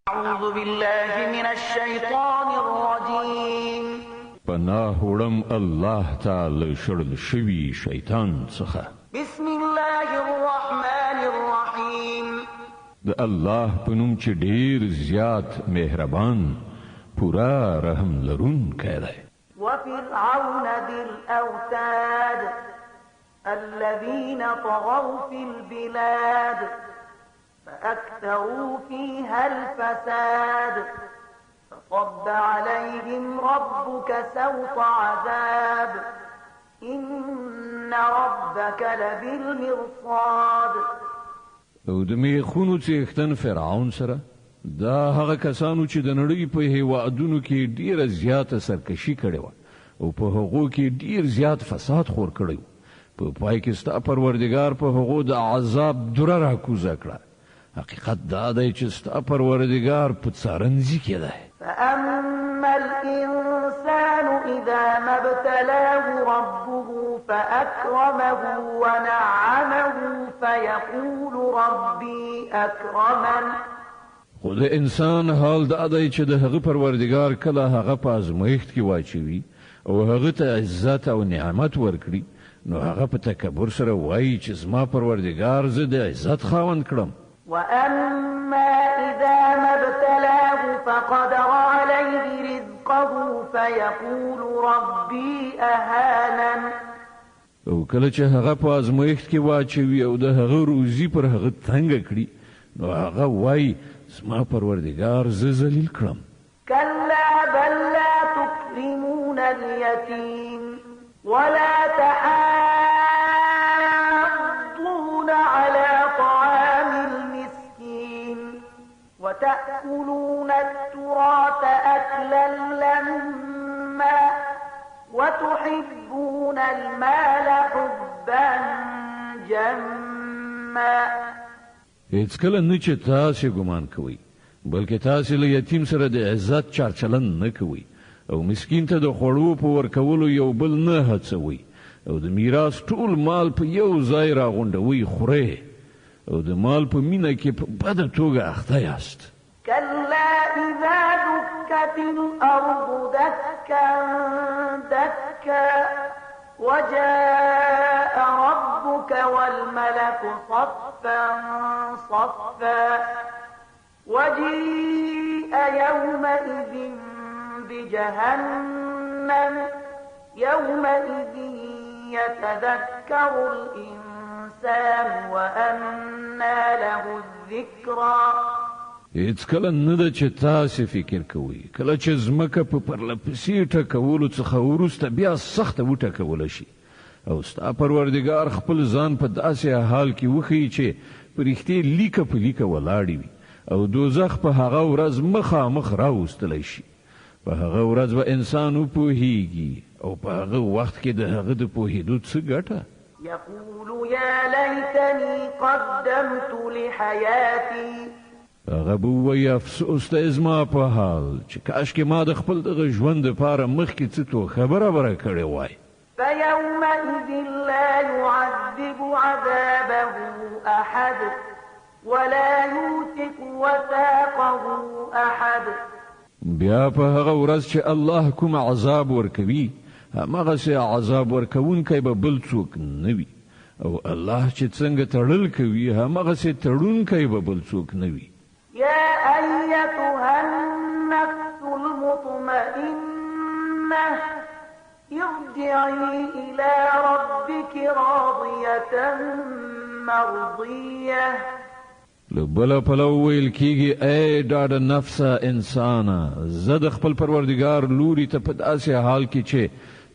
أعوذ بالله من الشيطان الرجيم پناه وړم الله تعالی شړل شوی شیطان څخه. بسم الله الرحمن الرحيم د الله په نوم چې ډیر زیات مهربان پورا رحم لرونکی دی. وفرعون ذي الأوتاد الذين طغوا في البلاد فأكثروا فيها الفساد فصب عليهم ربك سوط عذاب إن ربك لبالمرصاد. او د میخونو څښتن فرعون سره دا هغه کسانو چې د نړۍ په هیوادونو کې ډیره زیاته سرکشي کړې وه او په هغو کې ډیر زیات فساد خور کړی و. په پای کې ستا پروردګار په هغو د عذاب دوره راکوزه کړه. حقیقت دا دی چې ستا پروردګار په څارنځي کې دی. فأما الإنسان إذا ما ابتلاه ربه فأكرمه ونعمه فيقول ربي أكرمن. خو د انسان حال دا دی چې د هغه پروردګار کله هغه په ازمایښت کې واچوي او هغه ته عزت او نعمت ورکړي نو هغه په تکبر سره وایي چې زما پروردګار زه د عزت خاوند کړم. وأما إذا ما ابتلاه فقدر عليه رزقه فيقول ربي أهانن. او کله چې هغه په ازمایښت کې واچوي او د هغه روزي پر هغه تنګ کړي نو هغه وایي زما پروردګار زه ذلیل کړم. كلا بل لا تكرمون اليتيم ولا تحاضون على طعام المسكين وتأكلون التراث أكلا لما وتحبون المال حبا جما. هیڅ کله نه چې تاسو ګمان کوئ بلکې تاسو له یتیم سره د عزت چارچلن نه کوئ او مسکین ته د خوړو په ورکولو یو بل نه هڅوئ او د میراث ټول مال په یو ځای راغونډوئ خورئ او د مال په مینه کې په بده توګه اخته یاست. كلا إذا دكت الأرض دكا دكا وجاء ربك والملك صفا صفا وجيء يومئذ بجهنم يومئذ يتذكر الإنسان وأنى له الذكرى. هیڅ کله نه ده چې تاسو فکر کوئ کله چې ځمکه په پرلپسې ټکولو څخه وروسته بیا سخته وټکوله شي او ستا پروردګار خپل ځان په داسې حال کې وښیي چې په رښتې لیکه په لیکه ولاړې وي او دوزخ په هغه ورځ مخامخ راوستلی شي. په هغه ورځ به انسان وپوهیږي او په هغه وخت کې د هغه د پوهېدو څه ګټه. يقول يا ليتني قدمت لحياتي. هغه به ووایي افسوس دی زما په حال چې کاشکې ما د خپل دغه ژوند دپاره مخکې څه توښه برابره کړې وای. فيومئذ لا يعذب عذابه أحد ولا يوثق وثاقه أحد. بیا په هغه ورځ چې الله کوم عذاب ورکوي هماغسې عذاب ورکوونکی به بل څوک نه وي او الله چې څنګه تړل کوي هماغسې تړونکی به بل څوک نه وي. يا أيتها النفس المطمئنة ارجعي إلى ربك راضية مرضية. لبلا پلو ویل کیږي ای ډاډه نفسه انسانه زه د خپل پروردګار لوري ته په داسې حال کې چې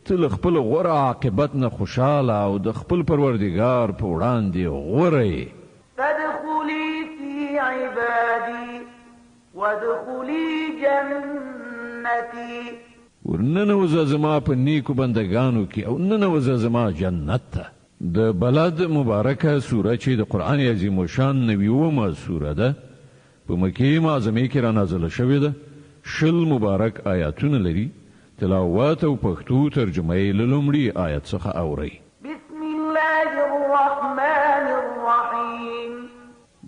ته له خپل غوره عاقبت نه خوشحاله او د خپل پروردګار په وړاندې غوره یې. فادخلي في عبادي وادخلي جنتي. ورننوځه زما په نیکو بندگانو کې او ننوځه زما جنت ته. د بلد مبارکه سوره چې د قرآن عظیم الشان 90مه سوره ده په مکې معظمې کې را نازله شوې ده. 20 مبارک آیاتونه لري. تلاوت او پښتو ترجمه یې له لومړي آیت څخه اورئ. بسم الله الرحمن الرحیم.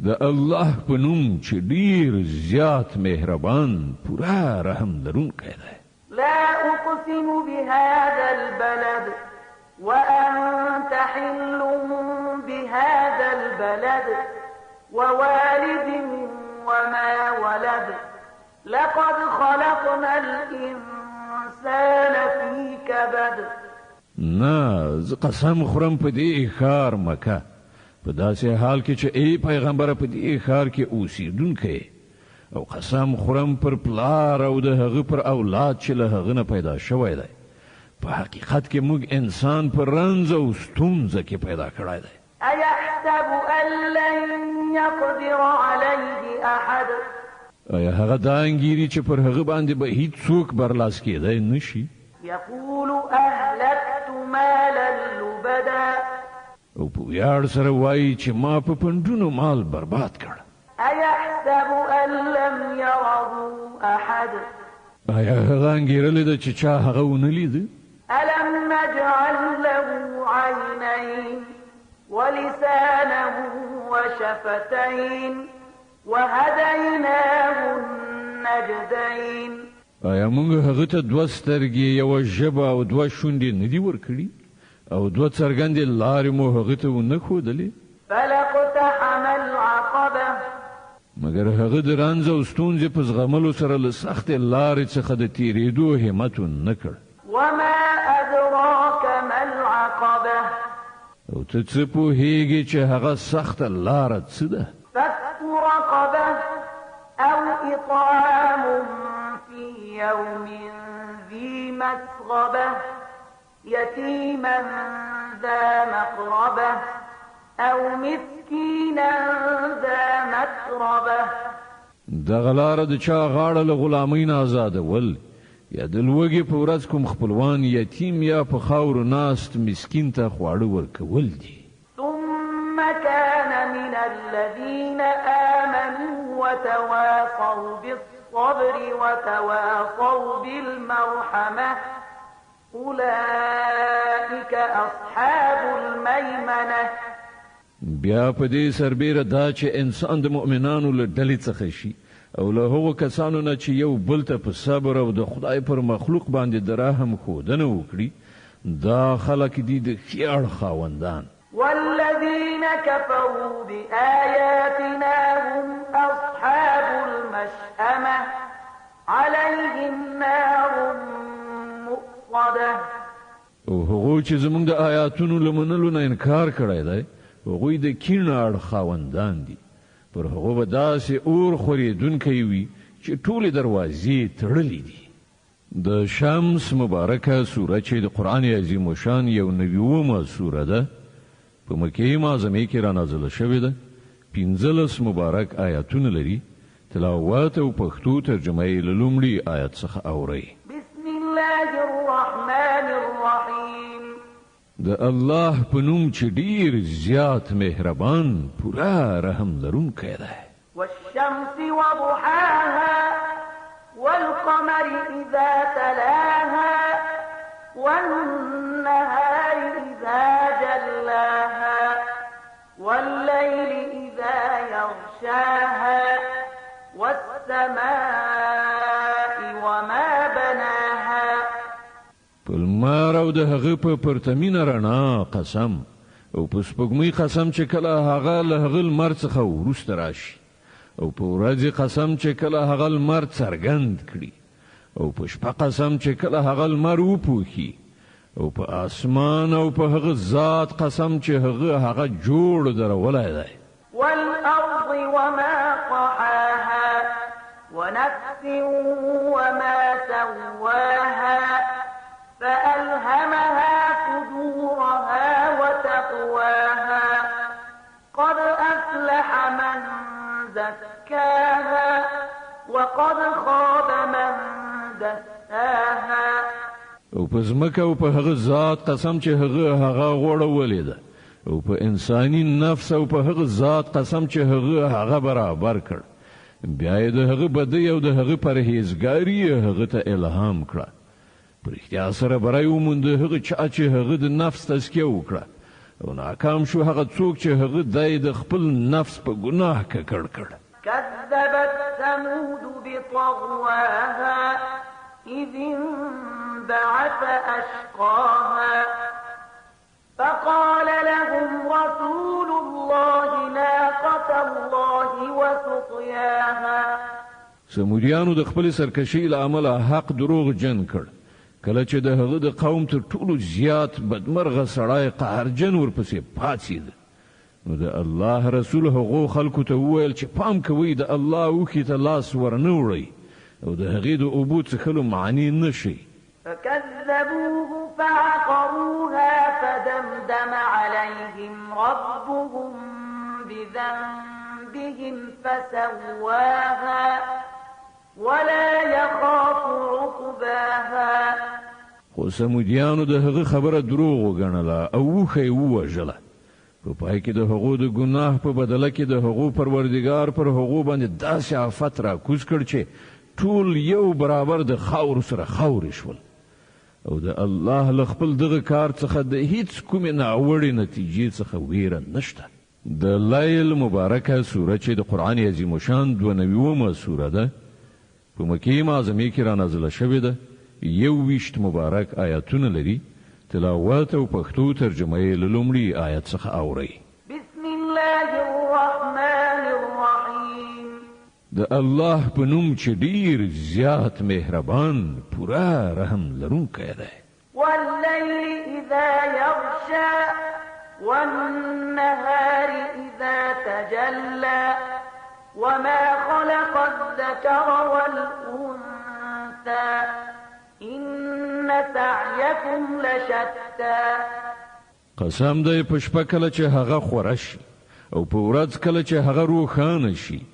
د الله په نوم چې ډیر زیات مهربان پورا رحم لرونکی دی. لا أقسم بهذا البلد وأنت حل بهذا البلد ووالد وما ولد لقد خلقنا الإنسان في كبد. نه زه قسم خورم په دې ښار مکه په داسې حال کې چې ای پیغمبره په دې ښار کې اوسېدونکی او قسم خورم پر پلار او د هغه پر اولاد چې له هغه نه پیدا شوی دی. په حقیقت کې موږ انسان پر رنځ او ستونزه کې پیدا کړی دی. أيحسب أن لن يقدر عليه أحد. آیا هغه دا انګیري چې پر هغه باندې به هیڅوک برلاس کېدی نشي؟ يقول أهلكت مالا لبدا. او په ویاړ سره وایي چې ما په پندونو مال برباد کړ. أيحسب أن لم يره أحد. آیا هغه انګیرلی ده چې چا هغه ونه لیده؟ ألم نجعل له عينين ولسانا وشفتين وهديناه النجدين. آیا موږ هغه ته دوه سترګې یوه ژبه او دوه شونډې نه دي ورکړي او دوه څرګندې لارې مو هغه ته ونه ښودلې؟ فلاقتحم العقبة. مګر هغه د رنځ او ستونزې په زغملو سره له سختې لارې څخه د تېرېدو همت ونه کړ. وما أدراك ما العقبة. او ته څه پوهېږې چې هغه سخته لاره څه ده؟ فك رقبة أو إطعام في يوم ذي مسغبة يتيما ذا مقربة أو مسكينا ذا متربة. دغه لاره د چا غاړه له غلامۍ نه آزادول یا د لوږې په ورځ کوم خپلوان یتیم یا په خاورو ناست مسکین ته خواړه ورکول دي. ثم كان من الذين آمنوا وتواصوا بالصبر وتواصوا بالمرحمة أولئك أصحاب الميمنة. بیا په دې سربیره دا چې انسان د مؤمنانو له ډلې څخه شي او له هغو کسانو نه چې یو بل ته په صبر او د خدای پر مخلوق باندې د رحم ښودنه وکړي دا خلک دي د ښې اړخ خاوندان. والذين كفروا بآياتنا هم أصحاب المشأمة عليهم نار مؤصدة. او هغو چې زموږ د آیاتونو له منلو نه انکار کړی دی هغوی د کیڼ اړخ خاوندان دي. پر هغو به داسې اور خورېدونکی وي چې ټولې دروازې تړلې دي. د شمس مبارکه سوره چې د قرآن عظیم الشان یو 90مه سوره ده په مکې معظمې کې رانازله شوې ده. 15 مبارک آیاتونه لري. تلاوت او پښتو ترجمه یې له لومړي آیت څخه اورئ. بسم الله الرحمن الرحيم. د الله په نوم چې ډیر زیات مهربان پورا رحم لرونکی دی. والشمس وضحاها والقمر إذا تلاها والنهار إذا جلاها والليل إذا يغشاها والسماء وما بناها. پلمار او د هغه په پرتمینه رڼا قسم او په سپوږمۍ قسم چې کله هغه له هغه لمر څخه وروسته راشي او په ورځې قسم چې کله هغه لمر څرګند کړي او په شپه قسم چې کله هغه لمر وپوښي او په اسمان او په هغه ذات قسم چې هغه جوړ درولی دی. والأرض وما طحاها ونفس وما سواها فألهمها فجورها وتقواها قد أفلح من زكاها وقد خاب من دساها. او په ځمکه او په هغه ذات قسم چې هغه غوړولې ده او په انساني نفس او په هغه ذات قسم چې هغه برابر کړ. بیا یې د هغه بدی او د هغه پرهیزګاري هغه ته الهام کړه. پر اختیار سره برای وموند هغه چا چې هغه د نفس تزکیه وکړه او ناکام شو هغه څوک چې هغه دای د خپل نفس په ګناه ککړ کړ. كذبت ثمود بطغواها إذ انبعث أشقاها فقال لهم رسول الله ناقة الله وسقياها. سمودیانو د خپل سرکشي له امله حق دروغ جن کړ. کله چې د هغه د قوم تر ټولو زیات بدمرغه سړی قهرجن ورپسې پاڅېد، نو د الله رسول هغو خلکو ته وویل چې پام کوئ د الله اوښې ته لاس ورنه وړئ او د هغې د اوبو څښلو معنی نه شئ. فكذبوه فعقروها فدمدم عليهم ربهم بذنبهم فسواها ولا يخاف عقباها. خو سمودیانو د هغه خبره دروغ وګڼله او اوښه یې ووژله. په پای کې د هغو د ګناه په بدله کې د هغو پروردګار پر هغو باندې داسې آفت راکوز کړ چې ټول یو برابر د خاورو سره خاورې شول. او د الله له خپل دغه کار څخه د هیڅ کومې ناوړې نتیجې څخه ویره نشته. د لیل مبارکه سوره چې د قرآن عظیم شان 92مه سوره ده، په مکې معظمې کې را نازله شوې ده، 21 مبارک آیاتونه لري. تلاوت او پښتو ترجمه یې له لومړي آیت څخه اورئ. بسم الله الرحمن الرحیم. د الله په نوم چې ډیر زیات مهربان پورا رحم لرونکی دی. والليل إذا يغشى والنهار إذا تجلى وما خلق الذكر والأنثى إن سعيكم لشتى. قسم دی په شپه کله چې هغه خوره شي او په ورځ کله چې هغه روښانه شي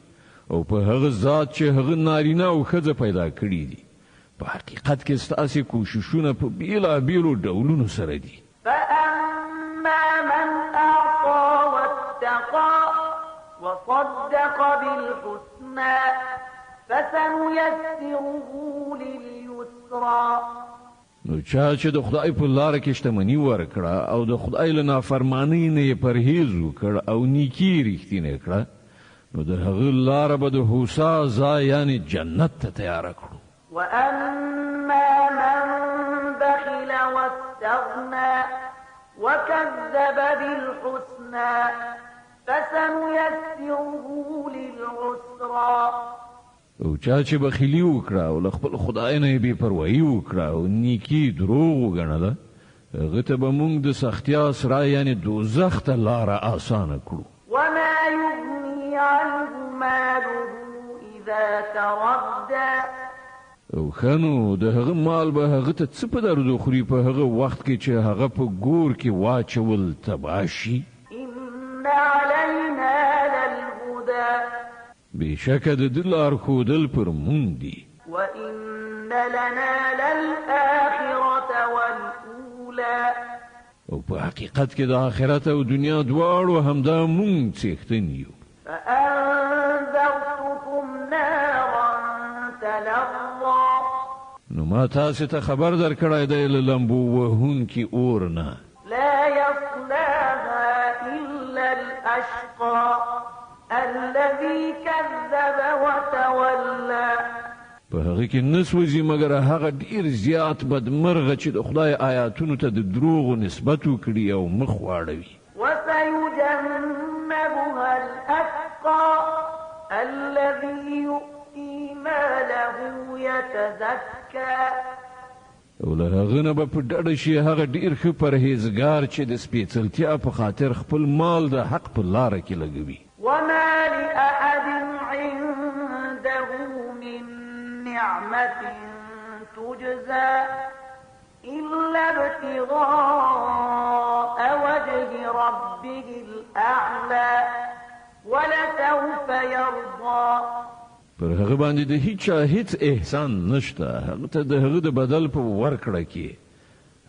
او په هغه ذات چې هغه نارینه او ښځه پیدا کړي دي. په حقیقت کې ستاسې کوششونه په بیلابیلو ډولونو سره دي. فأما من أعطى واتقى وصدق بالحسنى فسنيسره لليسرى. نو چا چې د خدای په لاره کې شتمني ورکړه او د خدای له نافرمانۍ نه یې پرهیز وکړ او نیکي رښتینې کړه، نو د هغه لاره به د هوسا ځای یعنې جنت ته تیاره کړو. وأما من بخل واستغنى وكذب بالحسنى فسنيسره للعسرى. او چا چې بخیلي وکړه او له خپل خدای نه یې بې پروایي وکړه او نیکي دروغ وګڼله، هغه ته به موږ د سختیا سره یعنې دوزخ ته لاره اسانه کړو. وما يغني عنه ماله إذا تردى. او خنو د هغه مال به هغه ته څه په درد خوري په هغه وخت کې چې هغه په ګور کې واچول تباه شي. إن علينا للهدى. بېشکه د ده لارښودل پر موږ دي. وإن لنا للآخرة والأولى. او په حقیقت کې د آخرت او دنیا دواړو همدا موږ څښتن یو. فأنذرتكم نارا تلظى. نو ما تاسې ته خبر درکړی دی له لمبو وهونکي اور نه. لا يصلاها إلا الأشقى الذي كذب وتولى. په هغه کې نه سوځي مګر هغه ډیر زیات بدمرغه چې د خدای آیاتونو ته د دروغو نسبت وکړي او مخ واړوي. وسيجنبها الأتقى الذي يؤتي ماله يتزكى. او له هغه نه به په ډډه شي هغه ډیر ښه پرهیزګار چې د سپېڅلتیا په خاطر خپل مال د حق په لاره کې لګوي. وما لأحد عنده من نعمة تجزى إلا ابتغاء وجه ربه الأعلى ولسوف يرضى. پر هغه باندې د هیڅ احسان نشته، هغه ته د هغه د بدل په ورکړه کې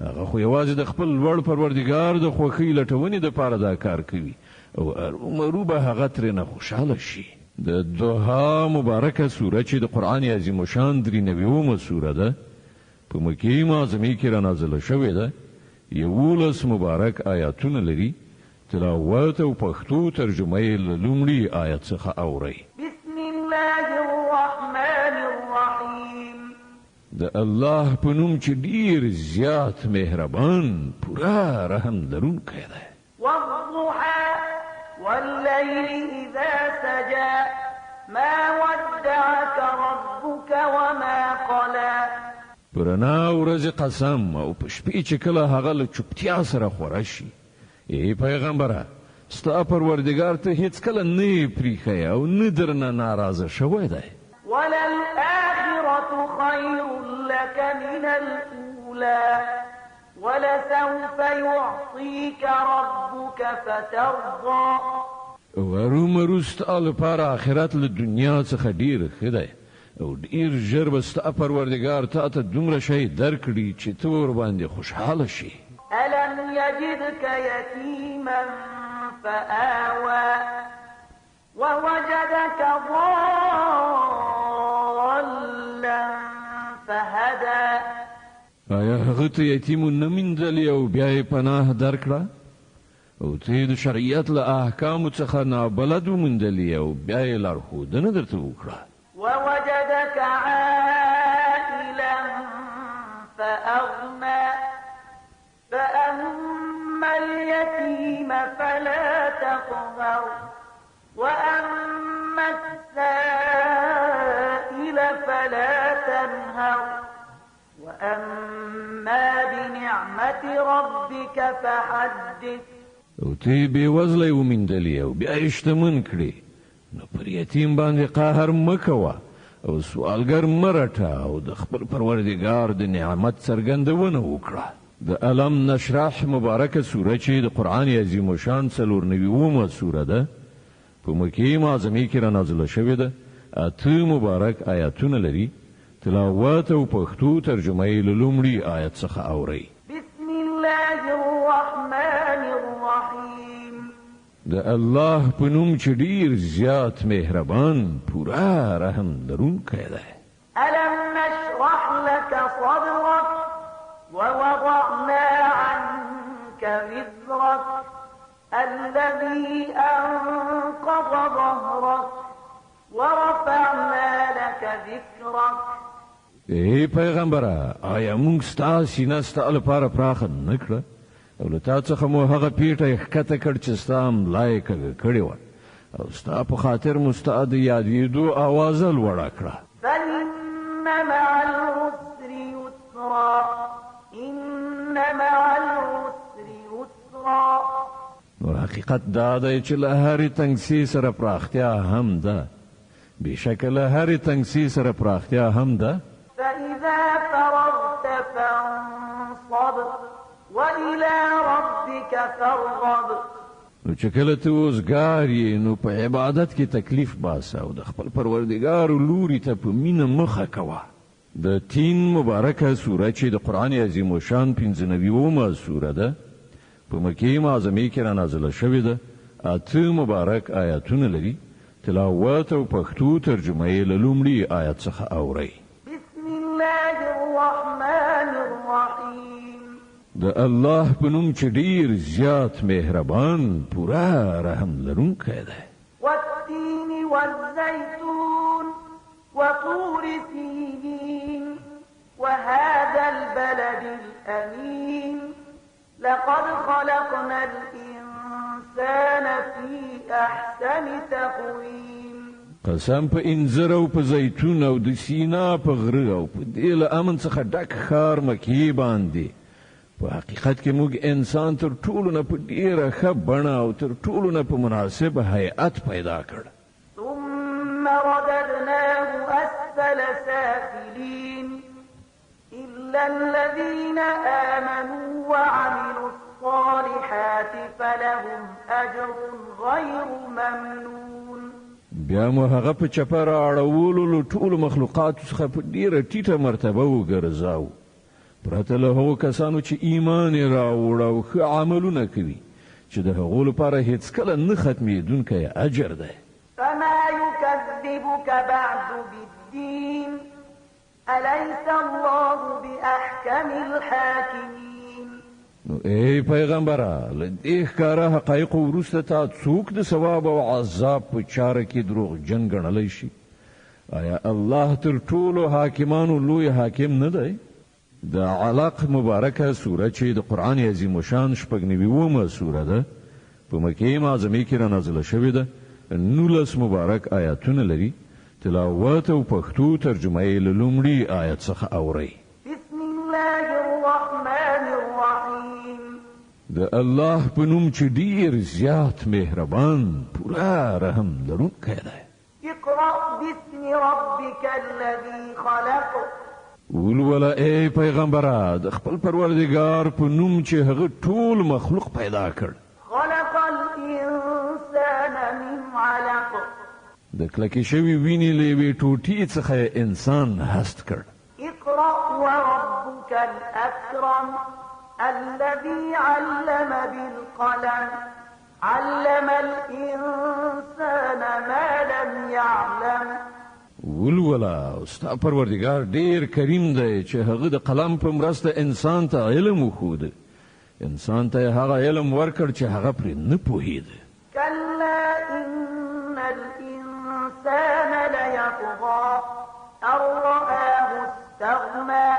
هغه خو یوازې د خپل لوړ پروردګار د خوښۍ لټونې دپاره دا کار کوي او ارومرو به هغه ترېنه خوشحاله شي. د دوحا مبارکه سوره چې د قرآن عظیم شان 93مه سوره ده، په مکې معظمې کې را نازله شوې ده، 11 مبارک آیاتونه لري تلاوت او پښتو ترجمه یې له لومړي آیت څخه اورئ. بسم الله الرحمن الرحیم. د الله په نوم چې ډیر زیات مهربان پورا رحم لرونکی دی. والضحى والليل إذا سجى ما ودعك ربك وما قلى. پرنا ورځ قسم او په شپې چې کله هغه له چوپتیا سره خوره شي. ای پیغمبره ستا پروردګار ته هیڅ کله نه پریښی او نه درنه ناراضه شوی دی. وللآخرة خير لك من الأولى ولسوف يعطيك ربك فترضى. ورومرو ستا لپاره آخرت له دنیا څخه ډیر ښه دی او ډیر ژر به ستا پروردګار تا ته دومره شی درکړي چې ته ورباندې خوشحاله شي. ألم يجدك يتيما فآوى ووجدك ضالا فهدى. آیا هغه ته یتیم نه میندلې او بیا یې پناه درکړه او ته د شریعت له احکامو څخه نابلد وموندلې او بیا یې لارښودنه درته وکړه. ووجدك عائلا فأغنى فأما اليتيم فلا تقهر وأما السائل فلا تنهر وأما بنعمة ربك فحدث. او ته بې وزلی وموندلې او بیا یې شتمن کړې نو پر یتیم باندې قهر مه کوه او سوالګر مه رټه او د خپل پروردګار د نعمت څرګندونه وکړه. د الم نشرح مبارکه سوره چې د قرآن عظیم الشان 94 سوره ده په مکې معظمې کې را نازله شوې ده. 8 مبارک آیاتونه لري. تلاوت او پښتو ترجمه یې له لومړي آیت څخه اورئ. بسم الله الرحمن الرحیم. د الله په نوم چې ډیر زیات مهربان پورا رحم لرونکی دی. ألم نشرح لك صدرك ووضعنا عنك وزرك الذي أنقض ظهرك ورفعنا لك ذكرك. ای پیغمبره آیا موږ ستا سینه ستا لپاره پراخه نه کړه او له تا څخه مو هغه پیټه یې ښکته کړ چې ستا ملا یې کږه کړې وه او ستا په خاطر مو ستا د یادېدو آوازه لوړه کړه. فإن مع العسر يسرا إن مع العسر يسرا. نو حقیقت دا دی چې له هرې تنګسي سره پراختیا هم ده. بېشکه له هرې تنګسي سره پراختیا هم ده. فإذا فرغت فانصب وإلى ربك فارغب. نو چې کله ته اوزګار یې نو په عبادت کې تکلیف باسه او د خپل پروردګار لوري ته په مینه مخه کوه. د 3 مبارکه سوره چې د قرآن عظیم الشان 95 سوره ده په مکې معظمې کې را نازله شوې ده. 8 مبارک آیاتونه لري. تلاوت او پښتو ترجمه یې له لومړي آیت څخه اورئ. بسم الله الرحمن الرحیم. د الله په نوم چې ډیر زیات مهربان پورا رحم لرونکی دی. والتين والزيتون وطور سينين وهذا البلد الأمين لقد خلقنا الإنسان في أحسن تقويم. قسم په انځر او په زیتون او د سینا په غره او په دې له امن څخه ډک ښار مکې باندې په حقیقت کې موږ انسان تر ټولو نه په ډیره ښه بڼه او تر ټولو نه په مناسب هیئت پیدا کړ. ثم رددناه أسفل سافلين إلا الذين آمنوا وعملوا الصالحات فلهم أجر غير ممنون. بیا مو هغه په چپه راړولو له ټولو مخلوقاتو څخه په ډیره ټیټه مرتبه وګرځاو پرته له هغو کسانو چې ایمان یې راوړ او ښه عملونه کوي چې د هغو لپاره هیڅکله نه ختمېدونکی اجر دی. فما يكذبك بعد بالدين أليس الله بأحكم الحاكمين. نو ای پیغمبره له دې ښکاره حقایقو وروسته تا څوک د ثواب او عذاب په چاره کې دروغجن ګڼلی شي؟ آیا الله تر ټولو حاکمانو لوی حاکم نه دی؟ د علق مبارکه سوره چې د قرآن عظیم الشان 89 سوره ده، په مکې معظمې کې رانازله شوې ده، 19 مبارک آیاتونه لري. تلاوت او پښتو ترجمه یې له لومړي آیت څخه اورئ. بسم الله الرحمن الرحیم. د الله په نوم چې ډیر زیات مهربان پوره رحم لرونکی دی. اقرأ باسم ربك الذي خلق. ولولا ای پیغمبره د خپل پروردګار په نوم چې هغه ټول مخلوق پیدا کړ. خلق الإنسان من علق. د کلکې شوي وینې له یوې ټوټې څخه انسان هست کړ. اقرأ وربك الأكرم الذي علم بالقلم علم الإنسان ما لم يعلم. ولولا ستا پروردګار ډیر کریم دی چې هغه د قلم په مرسته انسان ته علم وښود. انسان ته هغه علم ورکړ چې هغه پرې نه پوهېده. كلا إن الإنسان ليطغى أن رآه استغنى.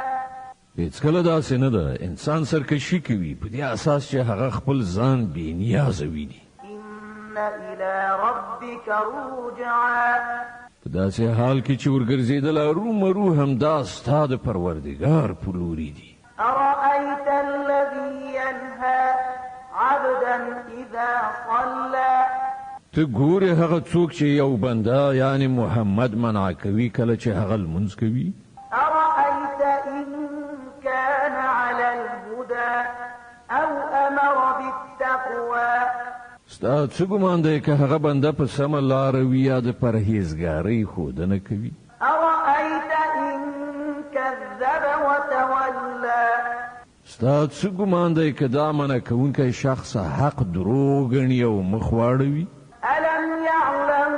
هیڅکله داسې نه ده، انسان سرکشي کوي په دې اساس چې هغه خپل ځان بې نیازه ویني. إن إلى ربك رجعا. په داسې حال کې چې ورګرځېدل ارومرو همدا ستا د پروردګار په لوري دي. أرأيت الذي ينهى عبدا إذا صلى. ته ګورې هغه څوک چې یو بنده یعنی محمد منع کوي کله چې هغه لمونځ کوي؟ أرأيت إن كان على الهدى أو أمر بالتقوى. ستا څه ګمان دی که هغه بنده په سمه لاره وي یا د پرهیزګارۍ ښودنه کوي؟ أرأيت إن كذب وتولى. ستا څه ګمان دی که دا منع کوونکی شخص حق دروغ ګڼي او مخ واړوي؟ ألم يعلم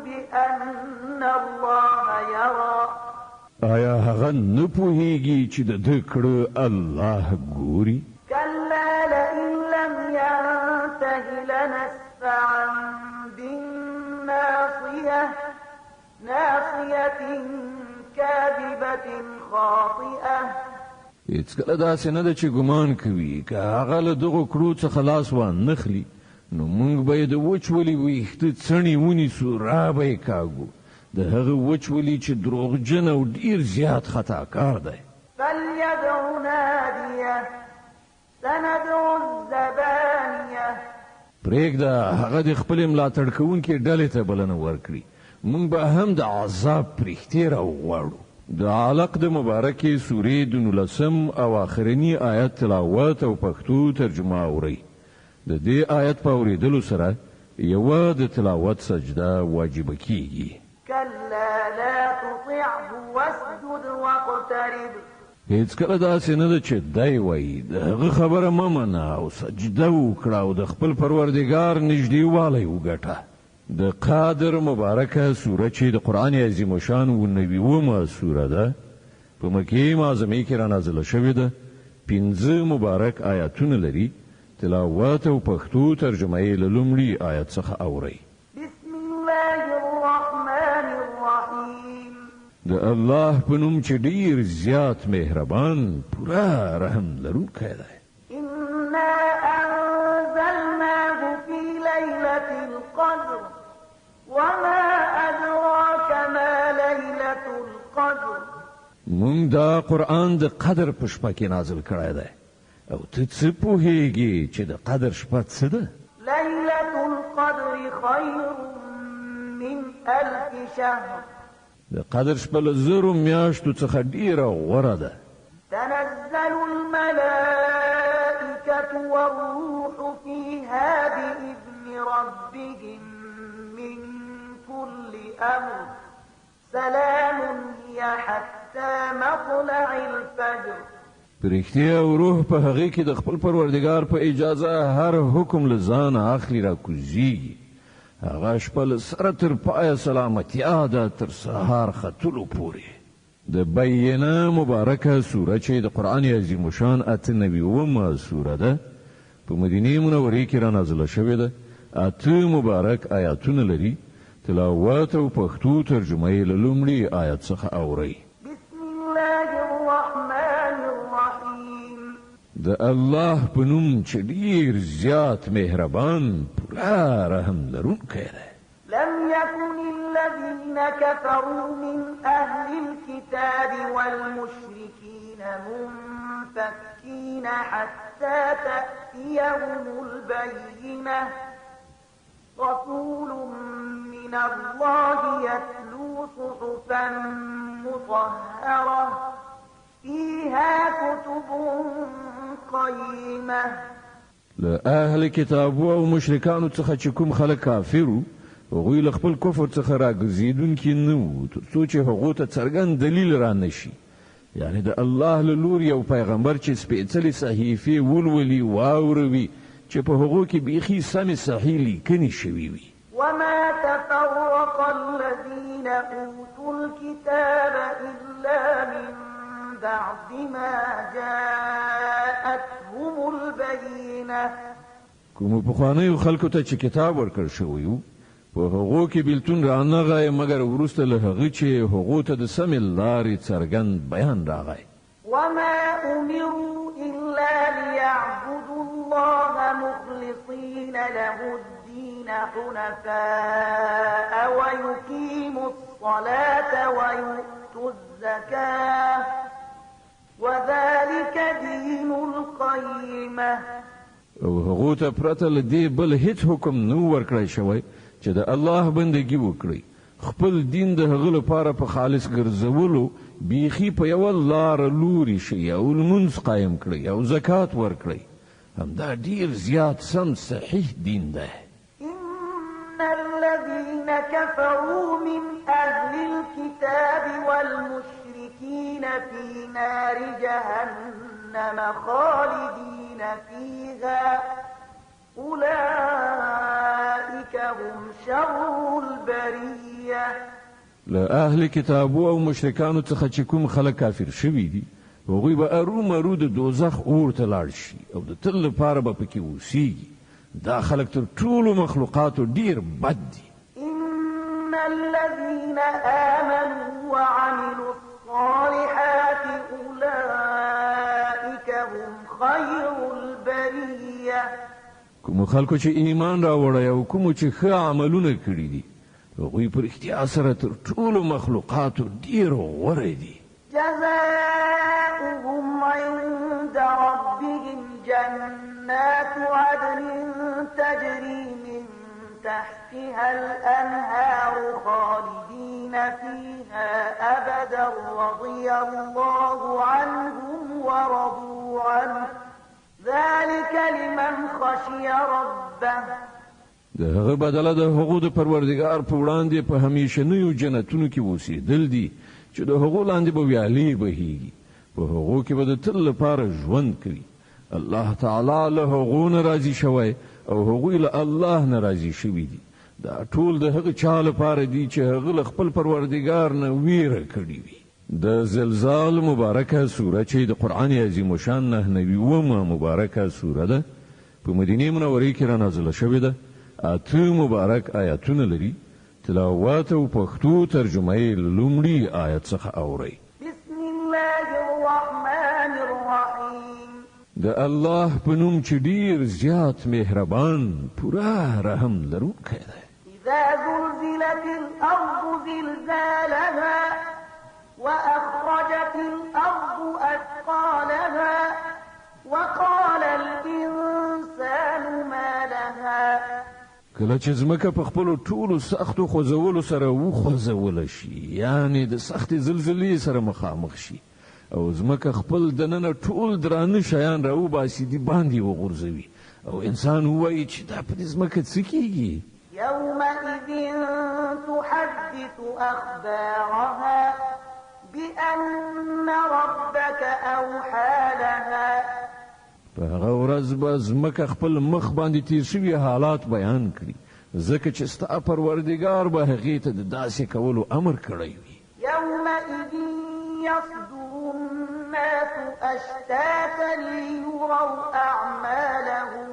بأن الله يرى. آیا هغه نه پوهیږي چې د ده کړه الله ګوري؟ كلا لئن لم ينته لنسفعا بالناصية ناصية كاذبة خاطئة. هیڅکله داسې نه ده چې ګمان کوي که هغه له دغو کړو څخه لاس وانخلي نو موږ به یې د وچولي ویښته څڼې ونیسو، را به یې کاږو. د هغه وچولي چې دروغجن او ډیر زیات خطاکار دی. فليدع ناديه سندع الزبانية. پرېږده هغه د خپلې ملاتړ کوونکې ډلې ته بلنه ورکړي، موږ به هم د عذاب پرښتې راوغواړو. د علق د مبارکې سورې د 19 او آخرني آیت تلاوت او پښتو ترجمه اورئ. د دې آیت په اورېدلو سره یوه د تلاوت سجده واجبه کیږي. كلا لا تطعه واسجد واقترب. هیڅکله داسې نه ده چې دی وایي د هغه خبره مه منه او سجده وکړه او د خپل پروردګار نږدېوالی وګټه. د قادر مبارکه سوره چې د قرآن عظیم الشان 90 سوره ده، په مکې معظمې کې رانازله شوې ده، 15 مبارک آیاتونه لري. تلاوت او پښتو ترجمه یې له لومړي آیت څخه اورئ. بسم الله الرحمن الرحیم. د الله په نوم چې ډیر زیات مهربان پوره رحم لرونکی دی. إنا أنزلناه في ليلة القدر وما أدراك ما ليلة القدر. مونږ دا قرآن د قدر په شپه کې نازل کړی دی، او ته څه پوهیږي چې د قدر شپه څه ده؟ ليلة القدر خير من 1000 شهر. د قدر شپه له 1000 میاشتو څخه ډیره غوره ده. تنزل الملائكة والروح فيها بإذن ربهم من كل أمر سلام هي حتى مطلع الفجر. پرښتیا او روح په هغه کې د خپل پروردګار په اجازه هر حکم له ځانه اخلي را کوزیږي. هغه شپه له سره تر پایه سلامتیا ده تر سهار ختلو پورې. د بینه مبارکه سوره چې د قرآن عظیم شان 98 سوره ده په مدینه منوره کې را نازله شوې ده. 8 مبارک آیاتونه لري. تلاوت او پښتو ترجمه یې له لومړي آیت څخه اورئ. بسم الله الرحمن الرحیم. د الله په نوم چې ډېر زیات مهربان پوره رحم لرونکی دی. لم يكن الذين كفروا من أهل الكتاب والمشركين منفكين حتى تأتيهم البينة رسول من الله يتلو صحفا مطهرة فيها كتب قيمة. لأهل كتاب او مشرکانو څخه چې کوم خلک کافرو هغوی له خپل کفر څخه راګرځېدونکي نه وو تر څو چې هغو ته څرګند دلیل را نشي، یعنی د الله له لورې یو پیغمبر چې سپېڅلې صحیفې ولولي واوروي چې په هغو کې بیخي سمې صحیح لیکنې شوي وي. وما تفرق الذين أوتوا الكتاب إلا من بعد ما جاءتهم البينة. کوم پخوانیو خلکو ته چې کتاب ورکړل شوی و په هغو کې بیلتون رانغی مګر وروسته له هغه چې هغو ته د سمې لارې څرګند بیان راغی. وما أمروا إلا ليعبدوا الله مخلصين له الدين حنفاء ويقيموا الصلاة ويؤتوا الزكاة وذلك دين القيمة. او هغو ته پرته له دې بل هیڅ حکم نه ورکړی شوی چې د الله بندګي وکړي، خپل دین د هغه لپاره په خالص ګرځولو بیخي په یوه لاره لوري شي او لمونځ قایم کړي او زکات ورکړي. همدا ډیر زیات سم صحیح دین دی. إن الذين كفروا من أهل الكتاب والمشركين في نار جهنم خالدين فيها أولئك هم شر البرية. له اهل کتابو او مشرکانو څخه چې کوم خلک کافر شوي دي هغوی به ارومرو د دوزخ اور ته لاړ شي او د تل لپاره به پکې اوسیږي. دا خلک تر ټولو مخلوقاتو ډیر بد دي. إن الذين آمنوا وعملوا الصالحات أولئك هم خير البرية. کوم خلکو چې ایمان راوړی او کوم چې ښه عملونه کړي دي هغوی په رښتیا سره تر ټولو مخلوقاتو ډیر غوره دي. جزاؤهم عند ربهم جنات عدن تجري من تحتها الأنهار خالدين فيها أبدا رضي الله عنهم ورضوا عنه ذلك لمن خشي ربه. د هغه بدله د هغو د پروردګار په وړاندې په همیشنیو جنتونو کې اوسېدل دي چې د هغو لاندې به ویالې بهیږي، په هغو کې به د تل لپاره ژوند کوي. الله تعالی له هغو نه راضي شوی او هغوی له الله نه راضي شوي دي. دا ټول د هغه چا لپاره دي چې هغه له خپل پروردګار نه ویره کړې وي. د زلزال مبارکه سوره چې د قرآن عظیم شان 99 مبارکه سوره ده په مدینه منوره کې را نازله شوې ده. 8 مبارک آیاتونه لري. تلاوت او پښتو ترجمه یې لومړي آیت څخه اورئ. بسم الله الرحمن الرحیم. د الله په نوم چې ډیر زیات مهربان پوره رحم لرونکی دی. اذا زلزلت الارض زلزالها واخرجت الارض اثقالها وقال الانسان ما لها. کله چې ځمکه په خپلو ټولو سختو خوځولو سره وخوځوله شي، یعنی د سختې زلزلې سره مخامخ شي او ځمکه خپل دننه ټول درانه شیان راوباسي دي باندې وغورځوي او انسان ووایي چې دا په دې ځمکه څه کیږي. يومئذ تحدث أخبارها بأن ربك أوحى لها. په هغه ورځ به ځمکه خپل مخ باندې تیر شوي حالات بیان کړي ځکه چې ستا پروردګار به هغې ته د داسې کولو امر کړی وي. يومئذ يصدر الناس أشتاتا ليروا أعمالهم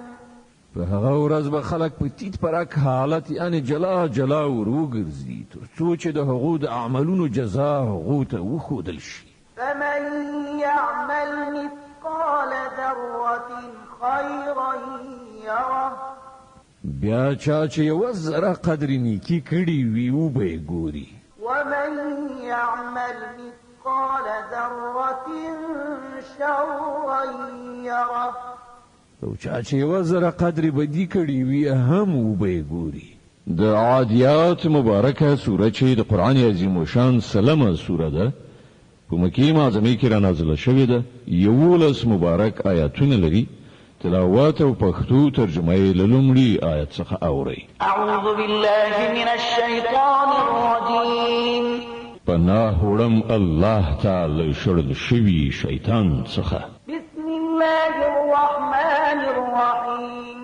په هغه ورځ به خلک په تیت پرک حالت یعنی جلا جلا وروګرځي تر څو چې د هغو د اعمالونو جزا هغو ته وښودل شي. فمن يعمل مثقال ذرة خيرا يره بیا چا چې یوه ذره قدر نیکي کړې وي وبه یې ګوري. ومن يعمل مثقال ذرة شرا يره او چا چې یوه ذره قدر بدي کړې وي هم وبه یې ګوري. د عادیات مبارکه سوره چې د قرآن عظیم الشان سلمه سوره ده په مکې معظمې کې را نازله شوې ده. 11 مبارک آیاتونه لري. تلاوات او پښتو ترجمه یې له لومړي آیت څخه اورئ. اعوذ بالله من الشیطان الرجیم. پناه وړم الله تعالی شړل شوي شیطان څخه. بسم الله الرحمن الرحیم.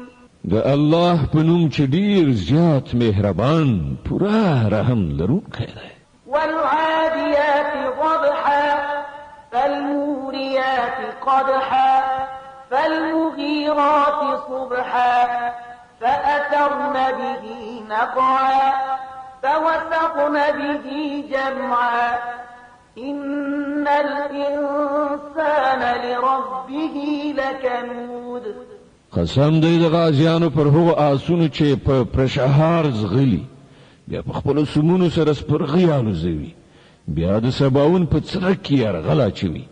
د الله په نوم چې ډیر زیات مهربان پوره رحم لرونکی دی. والعاديات ضبحا فالموريات قدحا فالمغيرات صبحا فأثرن به نقعا فوسطن به جمعا إن الإنسان لربه لكنود. قسم دی د غازیانو پر هغو آسونو چې په پرشهار زغلي بیا په خپلو سمونو سره سپرغي الوزوي بیا د سباون په څرک کې یرغل اچوي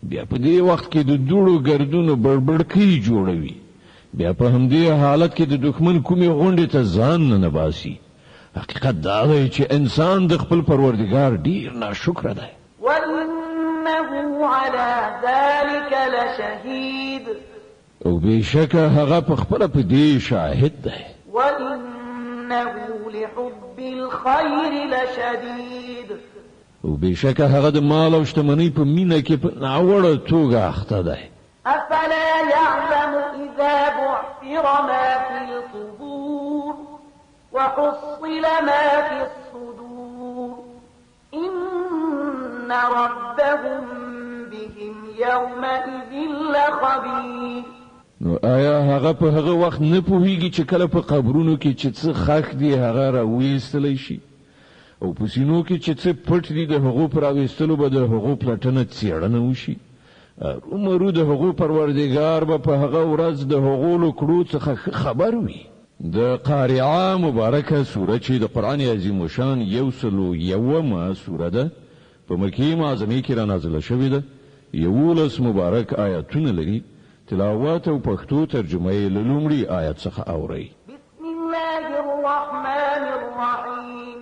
بیا په دې وخت کې د دوړو ګردونو بړبړکۍ جوړوي بیا په همدې حالت کې د دښمن کومې غونډې ته ځان نه باسي. حقیقت دا دی چې انسان د خپل پروردګار ډیر ناشکره دی. وإنه على ذلك لشهيد. او بېشکه هغه په خپله په دې شاهد دی. وإنه لحب الخير لشديد. او بېشکه هغه د مال او شتمنۍ په مینه کې په ناوړه توګه اخته دی. أفلا يعلم إذا بعثر ما في القبور وحصل ما في الصدور إن ربهم بهم يومئذ لخبير. نو آیا هغه په هغه وخت نه پوهیږي چې کله په قبرونو کې چې څه خاک دی هغه راویستلی شي او په سینو کې چې څه پټ دي د هغو په راویستلو به د هغو پلټنه څېړنه وشي. ارومرو د هغو پروردګار به په هغه ورځ د هغو له کړو څخه خبر وي. د قارعه مبارکه سوره چې د قرآن عظیم الشان 101 سوره ده په مکې معظمې کې را نازله شوې ده. 11 مبارک آیاتونه لري. تلاوات او پښتو ترجمه یې له لومړي آیت څخه اورئ. بسم الله الرحمن الرحیم.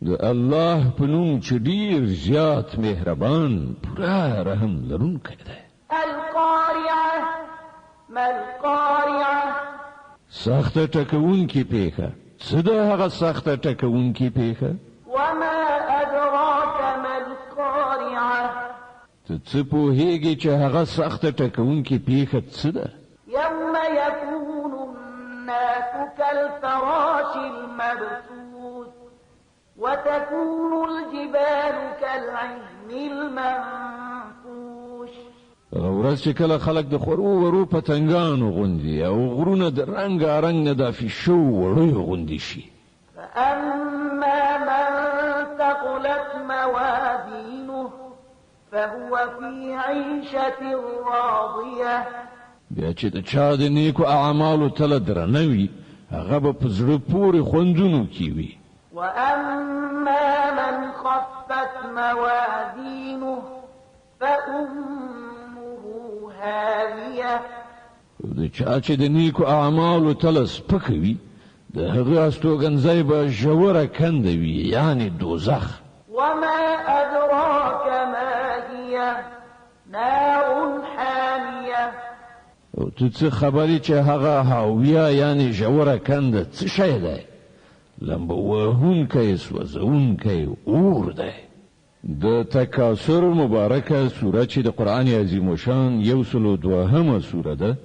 د الله په نوم چې ډیر زیات مهربان پوره رحم لرونکی دی. القارعه ما القارعه. سخته ټکوونکې پیښه. څه ده هغه سخته ټکوونکې پیښه؟ وما أدراك ما القارعه. ته څه پوهیږي چې هغه سخته ټکوونکې پیښه څه ده؟ يوم يكون الناس كالفراش المبثوث وتكون الجبال كالعهن المنفوش. هغه ورځ چې کله خلک د خورو ورو پتنګانو غوندي او غرونه د رنګارنګ نه دافي شو وړیو غوندي شي. فأما من ثقلت موازينه فهو في عيشة راضية. بیا چې د چا د نیکو اعمالو تله درنه وي هغه به په زړه پورې خوندونو کې وي. وأما من خفت موازينه فأمه هاوية. د چا چې د نیکو اعمالو تله سپکه وي د هغه استوګنځی به ژوره کنده وي یعنی دوزخ. وما أدراك ما هي نار حامية. او ته څه خبرې چې هغه هاویه یعنی ژوره کنده څه شی دی؟ لمبه وهونکی سوځونکی اور دی. د تکاثر مبارکه سوره چې د قرآن عظیم الشان 102 سوره ده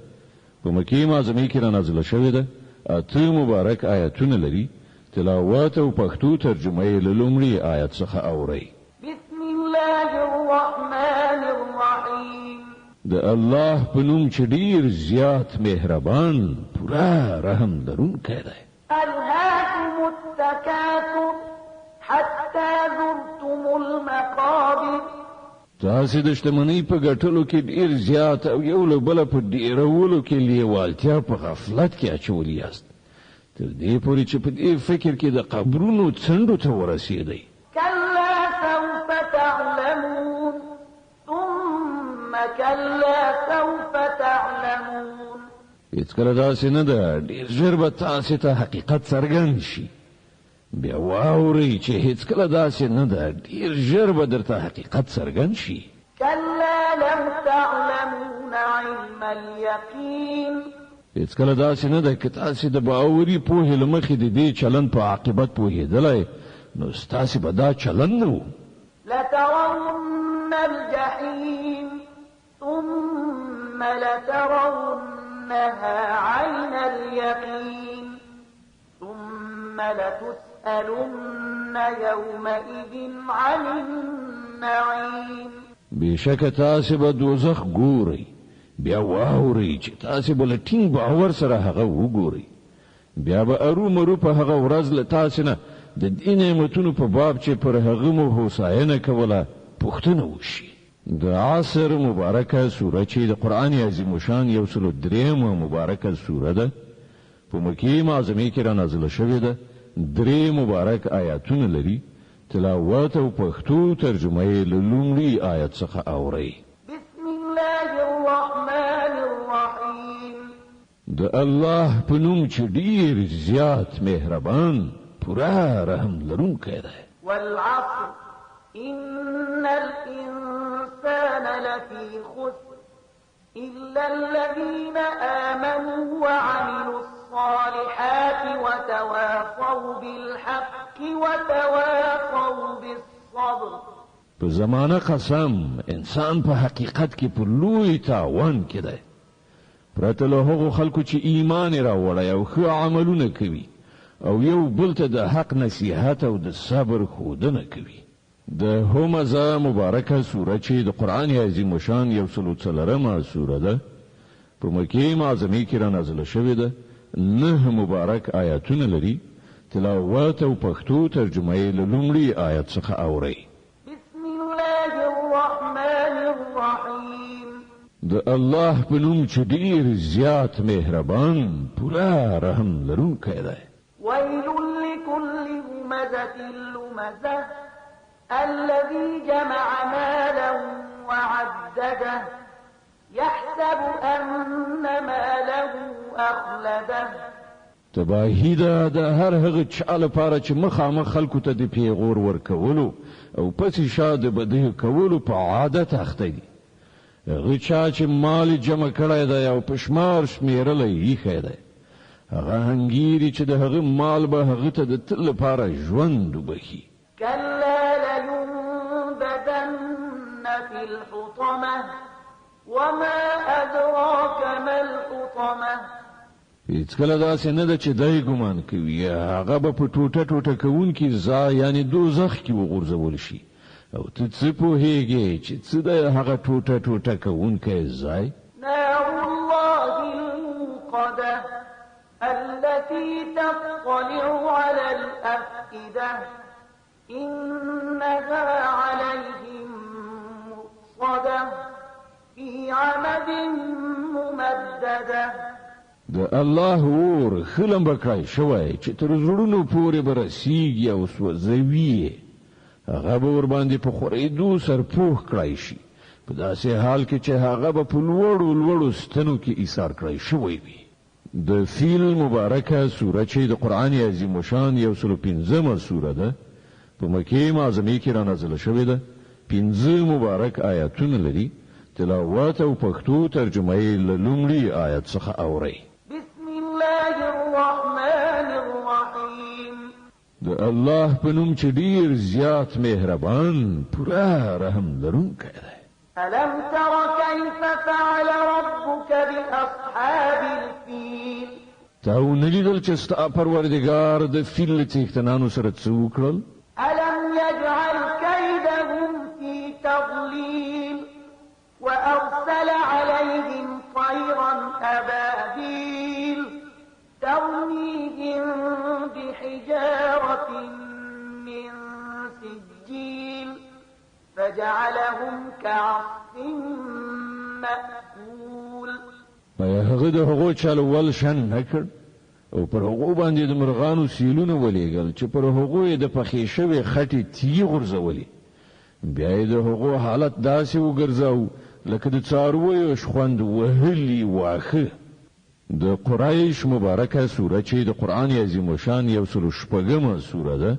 په مکې معظمې کې را نازله شوې ده. 8 مبارک آیاتونه لري. تلاوات او پښتو ترجمه یې له لومړي آیت څخه اورئ. بسم الله الرحمن د الله په نوم چې ډیر زیات مهربان پورا رحم لرونکی دی. ألهاكم التكاثر حتى زرتم المقابر. تاسې د شتمنۍ په ګټلو کې ډیر زیات او یو له بله په ډیرولو کې لیوالتیا په غفلت کې اچولی یاست تر دې پورې چې په دې فکر کې د قبرونو څنډو ته ورسېدئ. كلا سوف تعلمون ثم كلا سوف تعلمون. هیڅکله داسې نه ده، ډېر ژر به تاسې ته حقیقت څرګند شي. بیا واورئ چې هیڅکله داسې نه ده، ډېر ژر به درته حقیقت څرګند شي. كلا لو تعلمون علم اليقين. هیڅکله داسې نه ده، که تاسې د باوري پوهې له مخې د دې چلند په عاقبت پوهېدلی نو ستاسې به دا چلند نه و. لترون الجحيم ثم لترونها عين اليقين ثم لتسألن يومئذ عن النعيم. بېشکه تاسې به دوزخ ګورئ، بیا واورئ چې تاسې به له ټینګ باور سره هغه وګورئ. بیا به ارومرو په هغه ورځ له تاسې نه د دې نعمتونو په باب چې پر هغه مو هوساینه کوله پوښتنه وشي. د عصر مبارکه سوره چې د قرآن عظیم شان 103 مبارکه سوره ده، په مکې معظمې کې را نازله شوې ده. 3 مبارک آیاتونه لري. تلاوت او پښتو ترجمه یې له لومړي آیت څخه اورئ. بسم الله الرحمن الرحیم. د الله په نوم چې ډیر زیات مهربان پورا رحم لرونکی دی. والعصر إن الإنسان لفي خسر إلا الذين آمنوا وعملوا الصالحات وتواصوا بالحق وتواصوا بالصبر. په زمانه قسم انسان په حقیقت کې په لوی تاوان کې دی، پرته له هغو خلکو چې ایمان یې راوړی او ښه عملونه کوي او یو بل ته د حق نصیحت او د صبر ښودنه کوي. د همزه مبارکه سوره چې د قرآن عظیم شان 104 سوره ده، په مکې معظمې کې را نازله شوې ده. 9 مبارک آیاتونه لري. تلاوت او پښتو ترجمه یې له لومړي آیت څخه اورئ. بسم الله الرحمن الرحیم. د الله په نوم چې ډیر زیات مهربان پورا رحم لرونکی دی. ويل لكل همزة لمزة الذي جمع مالا وعدده يحسب أن ماله أخلده. تباهی ده د هر هغه چا لپاره چې مخامخ خلکو ته د پیغور ورکولو او پسې شا د بدیه کولو په عادت اخته دي. هغه چا چې مال جمع کړی دی او په شمار شمېرلی ایښی دی، هغه هنګیري چې د هغه مال به هغه ته د تل لپاره ژوند وبخي. كلا لينبذن في الحطمة وما أدراك ما الحطمة. هیڅکله داسې نه ده چې دی ګمان کوي هغه به په ټوټه ټوټه کوونکي ځای یعنې دوزخ کې وغورځول شي. او ته څه پوهېږې چې څه دی هغه ټوټه ټوټه کوونکی ځای؟ نار الله الموقدة التي تطلع على الأفئدة إنها عليهم مؤصدة في عمد ممددة. د الله اور خلم بکای شوی چې تر زړونو پورې برسیږي او سوځوي. هغه به ور باندې په خورېدو سرپوښ کړای شي، په داسې حال کې چې هغه به په لوړو لوړو ستنو کې ایثار کړای شوی وي. د فیل مبارکه سوره چې د قرآن عظیم شان 115 سوره ده، په مکې معظمې کې را نازله شوې ده. 15 مبارک آیاتونه لري. تلاوت او پښتو ترجمه یې له لومړي آیت څخه اورئ. بسم الله الرحمن الرحیم. د الله په نوم چې ډیر زیات مهربان پورا رحم لرونکی دی. ألم تر كيف فعل ربك بأصحاب الفيل. تا ونه لیدل چې ستا پروردګار د فیل له څښتنانو سره څه وکړل؟ ألم يجعل كيدهم في تضليل وأرسل عليهم عصف مأكول هغه د هغو چالو ول شن نکړ او پر هغو باندې د مرغانو سیلونه ولېګل چې پر هغو یې د پخې شوې خټې تیغ غورځولې بیا یې د هغو حالت داسې وګرځاو لکه د څارویو شخوند وهلي واښه د قریش مبارکه سوره چې د قرآن عظیم شان 106مه سوره ده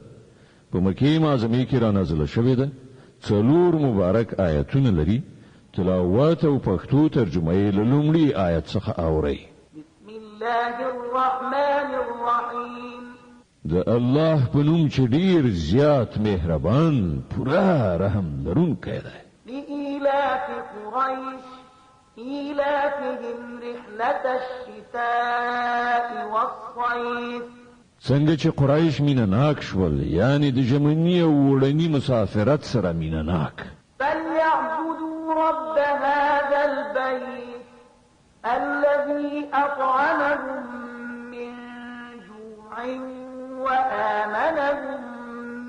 په مکې معظمه کې را نازله شوې ده 4 مبارک آیتونه لري تلاوت او پښتو ترجمه یې له لومړي آیت څخه اورئ بسم الله الرحمن الرحیم د الله په نوم چې ډیر زیات مهربان پورا رحم لرونکی دی لإيلاف قريش إيلافهم رحلة الشتاء والصيف څنګه چې قریش مینه ناک شول یعنی د ژمنی او وړنی مسافرت سره مینه ناک فليعبدوا رب هذا البيت الذي أطعمهم من جوع وآمنهم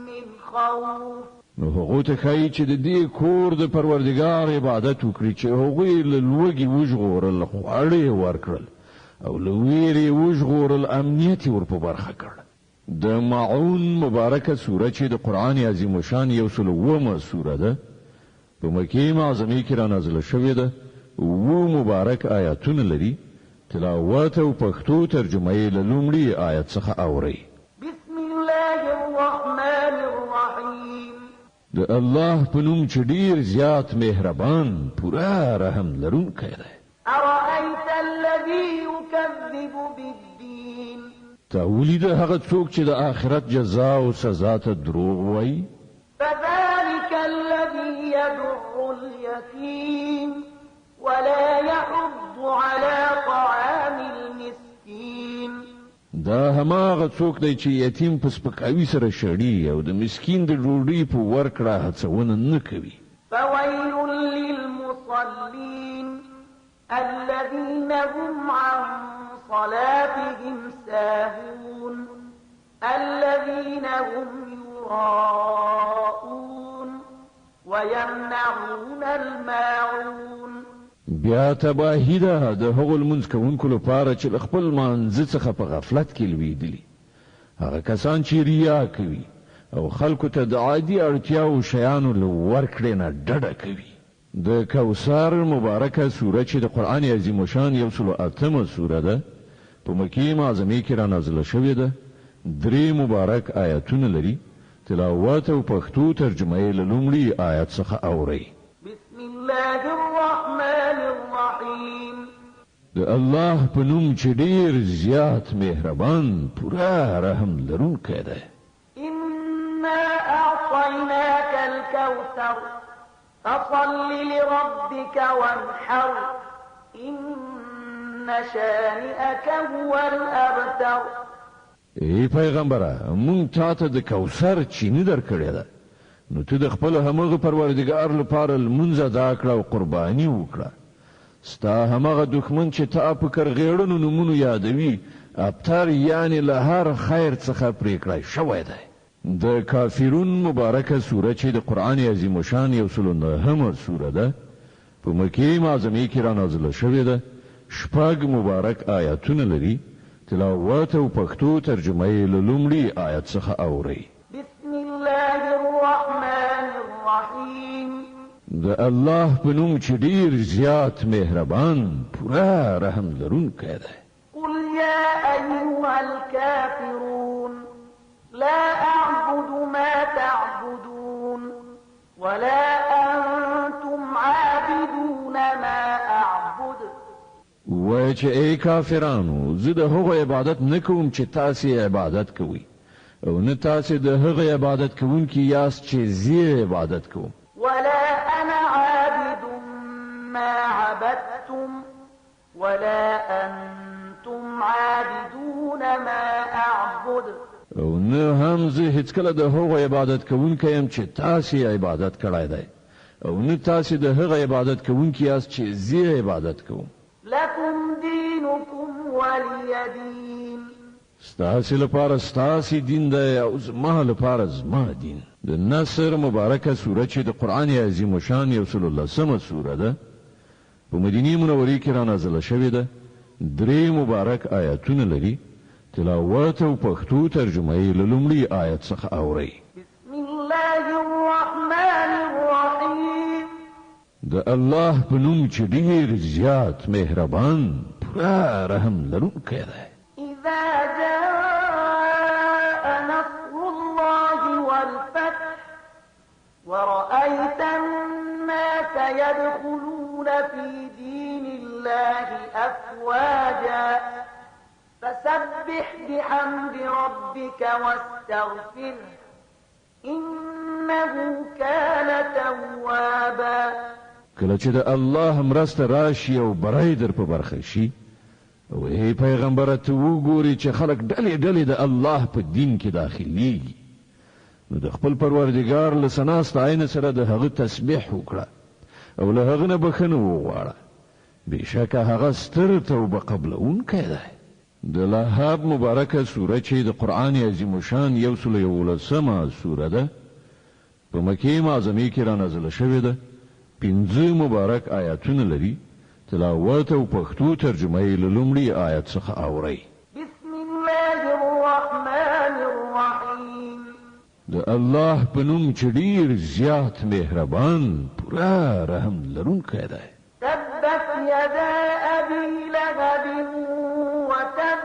من خوف نو هغه ته کوي چې د دې کور د پروردګار عبادت وکړي چې هغه له لوګي وژغورل خواړې ورکړل او له ویرې وژغورل امنیت ور په برخه کړ د معون مبارکه سوره چې د قرآن عظیم شان 109مه سوره ده په مکې معظمه کې را نازله شوې ده و مبارک آیاتونه لري تلاوت او پښتو ترجمه یې له لومړي آیت څخه اورئ بسم الله الرحمن الرحیم د الله په نوم چې ډیر زیات مهربان پورا رحم لرونکی دی أرأيت الذي يكذب بالدين تاولی د هغه څوک چې د آخرت جزا او سزا ته دروغ وایي فذلك الذي يدع اليتيم ولا يحض على طعام المسكين دا هماغه څوک دی چې یتیم په سپکاوي سره شړي او د مسکین د ډوډۍ په ورکړه هڅونه نه کوي فويل للمصلين الذين هم عن صلاتهم ساهون الذين هم يراءون ويمنعون الماعون بیا تباهی ده د هغو لمونځ کوونکو لپاره چې خپل مانځه څخه په غفلت کې لویدلي هغه کسان چې ریا کوي او خلکو ته د عادي اړتیاو شیانو له ورکړې نه ډډه کوي د کوثر مبارکه سوره چې د قرآن عظیم شان 108مه سوره ده په مکې معظمه کې را نازله شوې ده 3 مبارک آیتونه لري تلاوت او پښتو ترجمه یې له لومړي آیت څخه اورئ بسم الله الرحمن الرحیم د الله په نوم چې ډیر زیات مهربان پورا رحم لرونکی دی إنا أعطيناك الكوثر فصل لربك وانحر إن شانئك هو الأبتر ای پیغمبره مونږ تاته د کوثر چینه درکړې ده نو ته د خپل همغه پروردګار لپاره لمونځ ادا کړه او قرباني وکړه ستا همغه دښمن چې تا په کرغېړنو نومونو یادوي ابتر یعنی له هر خیر څخه پرېکړه شوی دی د کافرون مبارکه سوره چې د قرآن عظیم شان 109مه سوره ده په مکې معظمه کې را نازله شوې ده 6 مبارک آیاتونه لري تلاوت او پښتو ترجمه یې له لومړي آیت څخه اورئ بسم الله الرحمن الرحیم د الله په نوم چې ډیر زیات مهربان پورا رحم لرونکی دی قل يا أيها الكافرون لا أعبد ما تعبدون ولا أنتم عابدون ما أعبد وای چې ای کافرانو زه د هغو عبادت نه کوم چې تاسې عبادت کوئ او نه تاسې د هغه عبادت کوونکي یاست چې زه عبادت کوم ولا أنا عابد ما عبدتم ولا أنتم عابدون ما أعبد او نه هم زه هیڅکله د هغو عبادت کوونکی یم چې تاسې عبادت کړی دی او نه تاسې د هغه عبادت کوونکي یاست چې زه عبادت کوم لكم دينكم ولي دين ستاسې لپاره ستاسې دین دی او زما لپاره زما دین د نصر مبارکه سوره چې د قرآن عظیم شان یو سل الله سمه سوره ده په مدینه منوره کې را نازله شوې ده 3 مبارک آیاتونه لري تلاوت او پښتو ترجمه یې له لومړي آیت څخه اورئ بسم الله الرحمن الرحیم د الله په نوم چې ډېر زیات مهربان پوره رحم لرونکی دی اذا جاء نصر الله والفتح ورأيت الناس يدخلون في دين الله أفواجا فسبح بحمد ربك واستغفره إنه كان توابا کله چې د الله مرسته راشي او برای در په برخه شي او ای پیغمبر ته وګوري چې خلک ډلې ډلې د الله په دین کې داخليږي نو د خپل پروردګار له سناست عین سره د هغه تسبیح وکړه او له هغه نه بخنه وغواړه بشکه هغه ستر توبه قبلونکی دی د لهاب مبارکه سوره چې د قرآن عظیم شان یو سل یولسمه سوره ده په مکه معظمه کې را نازله شوې ده 15 مبارک آیاتونه لري تلاوت او پښتو ترجمه یې له لومړي آیت څخه اورئ بسم الله الرحمن الرحیم د الله په نوم چې ډېر زیات مهربان پوره رحم لرونکی دی تبت يدا أبي لهب وتب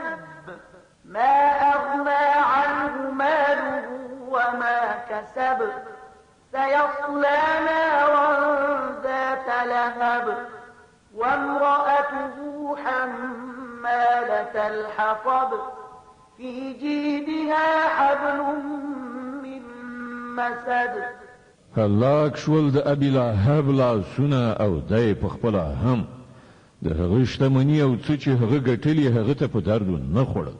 ما أغنى عنه ماله وما كسب سيصلى نارا ذات لهب وامرأته حمالة الحطب في جيدها حبل من مسد هلاک شول د ابي لهب لاسونه او دای په خپل هم د هغه شتمنی او څه چې هغه ګټلی هغه ته په درد نه خوړل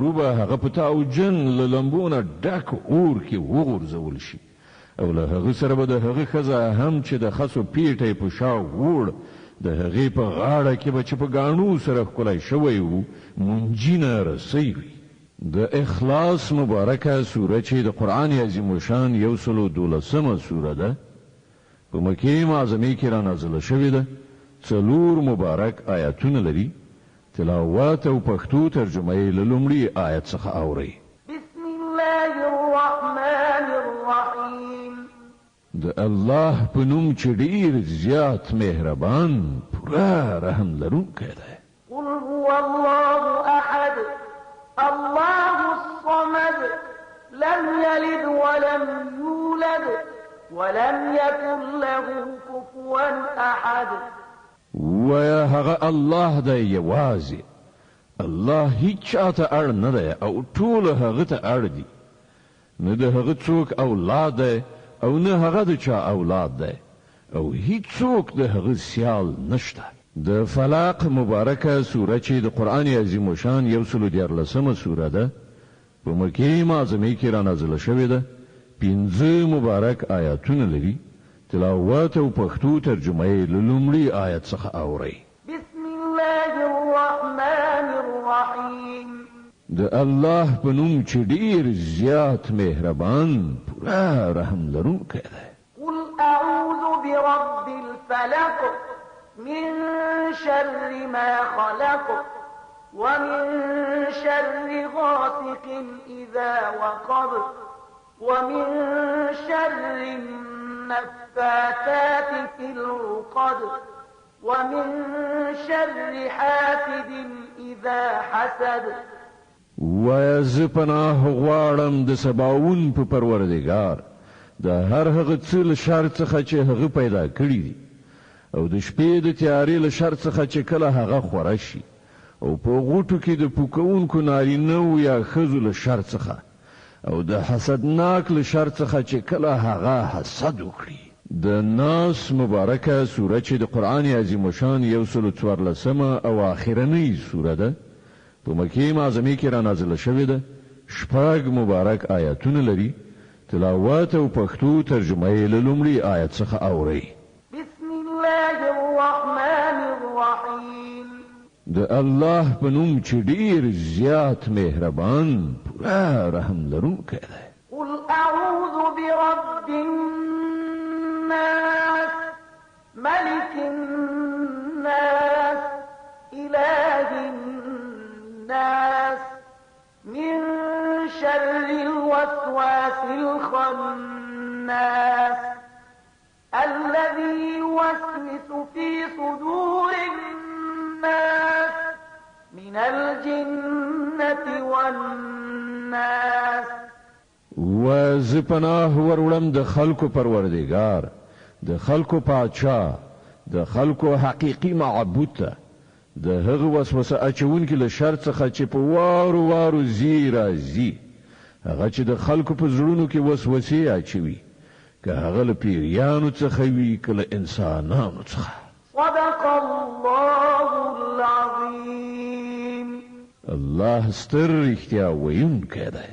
روبه هغه په تاو جن للمبونه ډک اور کې وغورځول شي او له هغه سره به د هغه خزه هم چې د خسو پیټې په شا وړ د هغه په غاړه کې به چې په غاڼو سره خلای شوی وو مونجینه رسېږي د اخلاص مبارکه سوره چې د قرآن عظیم شان یو سل دولسمه سوره ده په مکه معظمه کې را نازله شوې ده 4 مبارک آیاتونه لري تلاوت او پښتو ترجمه یې له لومړي آیت څخه اورئ بسم الله الرحمن الرحیم د الله په نوم چې ډېر زیات مهربان پوره رحم لرونکی دی قل هو الله احد الله الصمد لم يلد ولم يولد ولم يكن له كفوا احد ويا هغه الله دی یوازې الله هیڅ چاته اړ نه دی او ټول هغه ته اړ دي نه د هغه څوک اولاد دی او نه هغه د چا اولاد دی او هیڅ څوک د هغه سیال نشته د فلاق مبارکه سوره چې د قرآن عظیم شان یو سل دیارلسمه سوره ده په مکه معظمه کې را نازله شوې ده 15 مبارک آیاتونه لري تلاوت او پښتو ترجمه یې له لومړي آیت څخه اورئ بسم الله الرحمن الرحیم د الله په نوم چې ډېر زیات مهربان پوره رحم لرونکی دی قل اعوذ برب الفلق من شر ما خلق ومن شر غاسق إذا وقب ومن شر النفاثات في العقد ومن شر حاسد إذا حسد ویز پناه غواړم د سباون په پروردگار د هر هغه څه له شر څخه چې هغه پیدا کړی دی او د شپې د تیارې له شر څخه چې کله هغه خوره شي او په غوټو کې د پوکونکو نارینه یا ښځو له شر څخه او د حسدناک له شر څخه چې کله هغه حسد وکړي د ناس مبارکه سوره چې د قرآن عظیم شان یو سل څوارلسمه او آخرنۍ سوره ده په مکه معظمه کې را نازله شوې ده 6 مبارک آیاتونه لري تلاوت او پښتو ترجمه یې له لومړي آیت څخه اورئ بسم الله الرحمن الرحیم د الله په نوم چې ډېر زیات مهربان پوره رحم لرونکی دی قل اعوذ رب الناس ملك الناس إله الناس من شر الوسواس الخناس الذي يوسوس في صدور الناس من الجنة والناس. وز پناه ورولم د خلکو پروردگار، د خلکو پادشاه، د خلکو حقیقی معبود ته، د هغه وسوسه اچونکي له شر څخه چې په وارو وارو زی راځي، هغه چې د خلکو په زړونو کې وسوسې اچوي، که هغه له پیریانو څخه وي که له انسانانو څخه. صدق الله العظيم. الله ستر رښتیا ویونکی دی.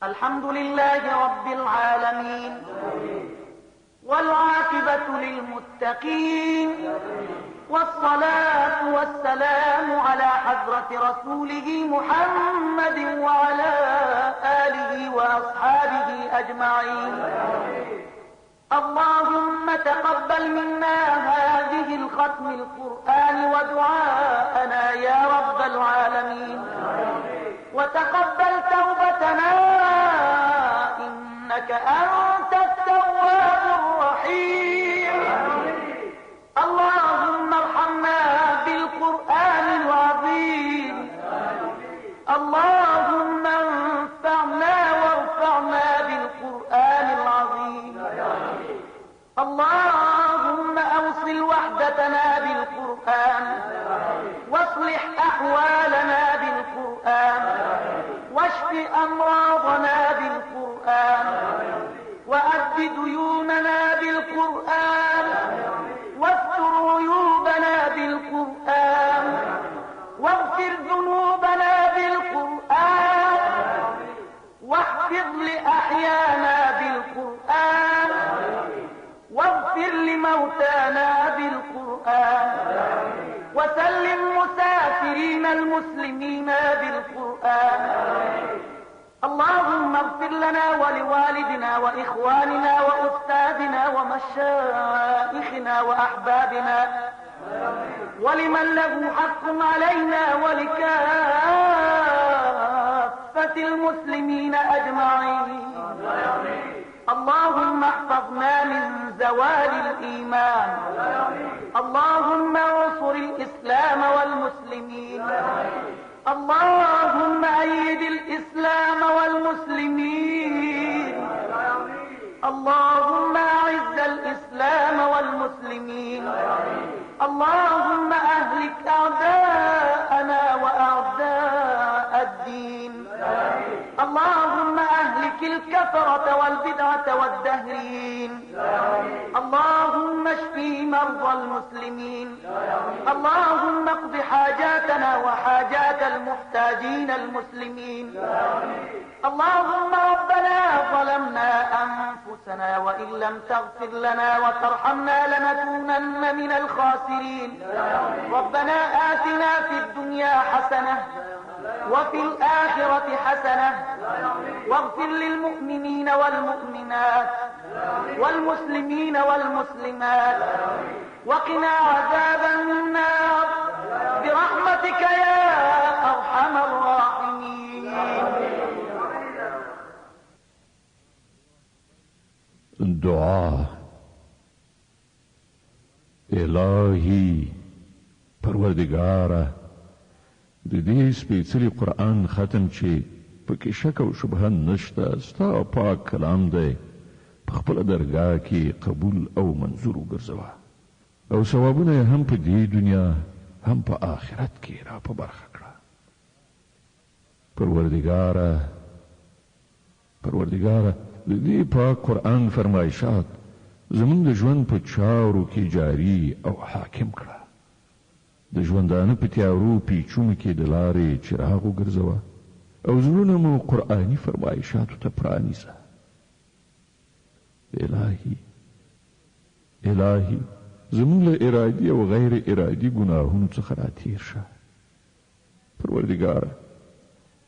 الحمد لله رب العالمين والعاقبة للمتقين والصلاة والسلام على حضرة رسوله محمد وعلى آله وأصحابه أجمعين. اللهم تقبل منا هذه الختم القرآن ودعاءنا يا رب العالمين، وتقبل توبتنا إنك أنت التواب الرحيم. اللهم ارحمنا بالقرآن العظيم، اللهم انفعنا وارفعنا بالقرآن العظيم، اللهم أوصل وحدتنا بالقرآن، واصلح أحوالنا بالقرآن، واشف أمراضنا بالقرآن، وأد ديوننا بالقرآن، واستر عيوبنا بالقرآن، واغفر ذنوبنا بالقرآن، واحفظ لأحيانا بالقرآن، واغفر لموتانا بالقرآن، وسلم مسافرين المسلمين بالقرآن. اللهم اغفر لنا ولوالدنا وإخواننا وأستاذنا ومشائخنا وأحبابنا ولمن له حق علينا ولكافة المسلمين أجمعين. اللهم احفظنا من زوال الإيمان، اللهم انصر الإسلام والمسلمين، اللهم أيد الإسلام والمسلمين، اللهم أعز الإسلام والمسلمين، اللهم أهلك أعداءنا وأعداء الدين، اللهم أهلك الكفرة والبدعة والدهرين، اللهم اشفي مرضى المسلمين، اللهم اقض حاجاتنا وحاجات المحتاجين المسلمين. اللهم ربنا ظلمنا أنفسنا وإن لم تغفر لنا وترحمنا لنكونن من الخاسرين. ربنا آتنا في الدنيا حسنة وفي الآخرة حسنة واغفر للمؤمنين والمؤمنات والمسلمين والمسلمات وقنا عذاب النار برحمتك يا أرحم الراحمين. دعا. الهی پروردگاره، د دې سپېڅلي قرآن ختم چې پکې شک او شبهه نشته، ستا پاک کلام دی، په خپله درګاه کې قبول او منظور وګرځوه، او ثوابونه یې هم په دې دنیا هم په آخرت کې را په برخه کړه. پروردگاره د دې پاک قرآن فرمایشات زمونږ د ژوند په چارو کې جاری او حاکم کړه. د ژوندانه په تیارو پیچونو کې د لارې چراغ وګرځوه او زړونه مو قرآني فرمایشاتو ته پرانیزه. الهي زمونږ له ارادي او غیر ارادي ګناهونو څخه راتیر شه. پروردګاره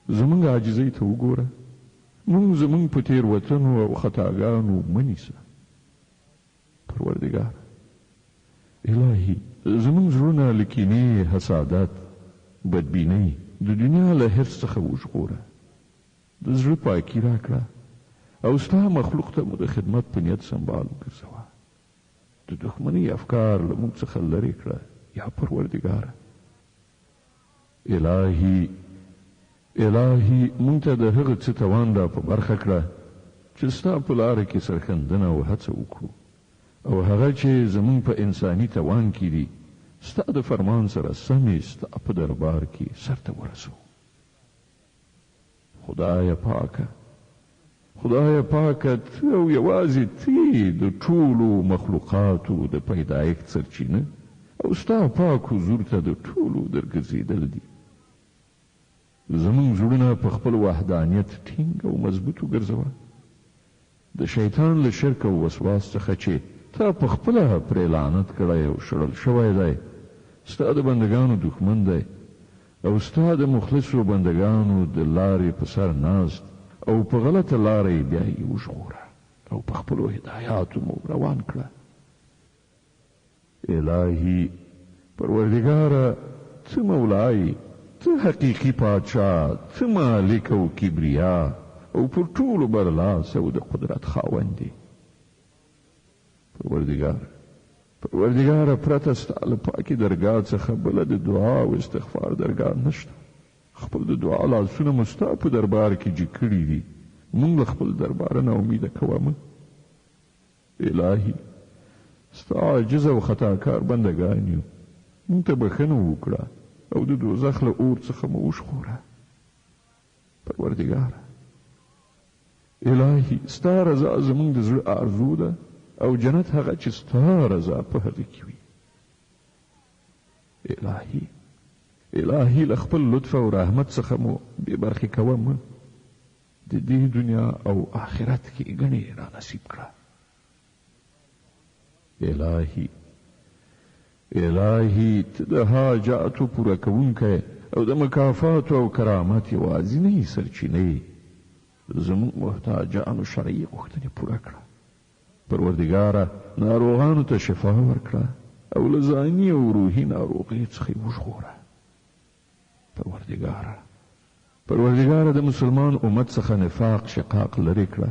زمونږ عاجزۍ ته وګوره، مونږ زمونږ په تېروتنو او خطاګانو مه نیسه. پروردګار الهي زمونږ زړونه له کینې، حسادت، بدبینۍ، د دنیا له حرص څخه وژغوره. د زړه پاکي راکړه او ستا مخلوق ته مو د خدمت په نیت سنبال وګرځوه. د دښمنۍ افکار له موږ څخه لرې کړه یا پروردګاره. الهي مونږ ته د هغه څه توان را په برخه کړه چې ستا په لاره کې سرښندنه او هڅه وکړو، او هغه چې زمونږ په انساني توان کې دي ستا د فرمان سره سمې ستا په دربار کې سرته ورسو. خدای پاکه ته او یوازې ته د ټولو مخلوقاتو د پیدایښت سرچینه او ستا پاک حضور ته د ټولو درګرځېدل دي. زمونږ زړونه په خپل وحدانیت ټینګ او مضبوط وګرځوه. د شیطان له شرک او وسواس څخه چې تا په خپله پرې لعنت کړی او شړل شوی دی، ستا د بندګانو دښمن دی او ستا د مخلصو بندګانو د لارې په سر ناست او په غلطه لاره یې بیا یې وژغوره او په خپلو هدایاتو مو روان کړه. الهي پروردګاره ته مولای، ته حقیقي پادشاه، ته مالک او کبریا او پر ټولو برلاس او د قدرت خاوند دی. پروردګاره پرته ستا له پاکې درګاه څخه بله د دعا او استغفار درګاه نشته. خپل د دعا لاسونه مو ستا په دربار کې جګ کړي دي. مونږ له خپل درباره نا امیده کوه مه. الهي ستا عاجز او خطاکار بندګان یو، مونږ ته بښنه وکړه او د دوزخ له اور څخه مو وژغوره. پروردګاره الهي ستا رضا زمونږ د زړه آرزو ده او جنت هغه چې ستا رضا په هغه کې وي. الهي له خپل لطف او رحمت څخه مو بې برخې کوه مه. د دې دنیا او آخرت کې ګڼې را نصیب کړه. الهي ته د حاجاتو پوره کوونکی او د مکافاتو او کرامت یوازینۍ سرچینې، زموږ محتاجانو شرعي غوښتنې پوره کړه. پروردګاره ناروغانو ته شفا ورکړه او له ځاني او روحي ناروغۍ څخه یې وژغوره. پروردګاره د مسلمان امت څخه نفاق شقاق لرې کړه،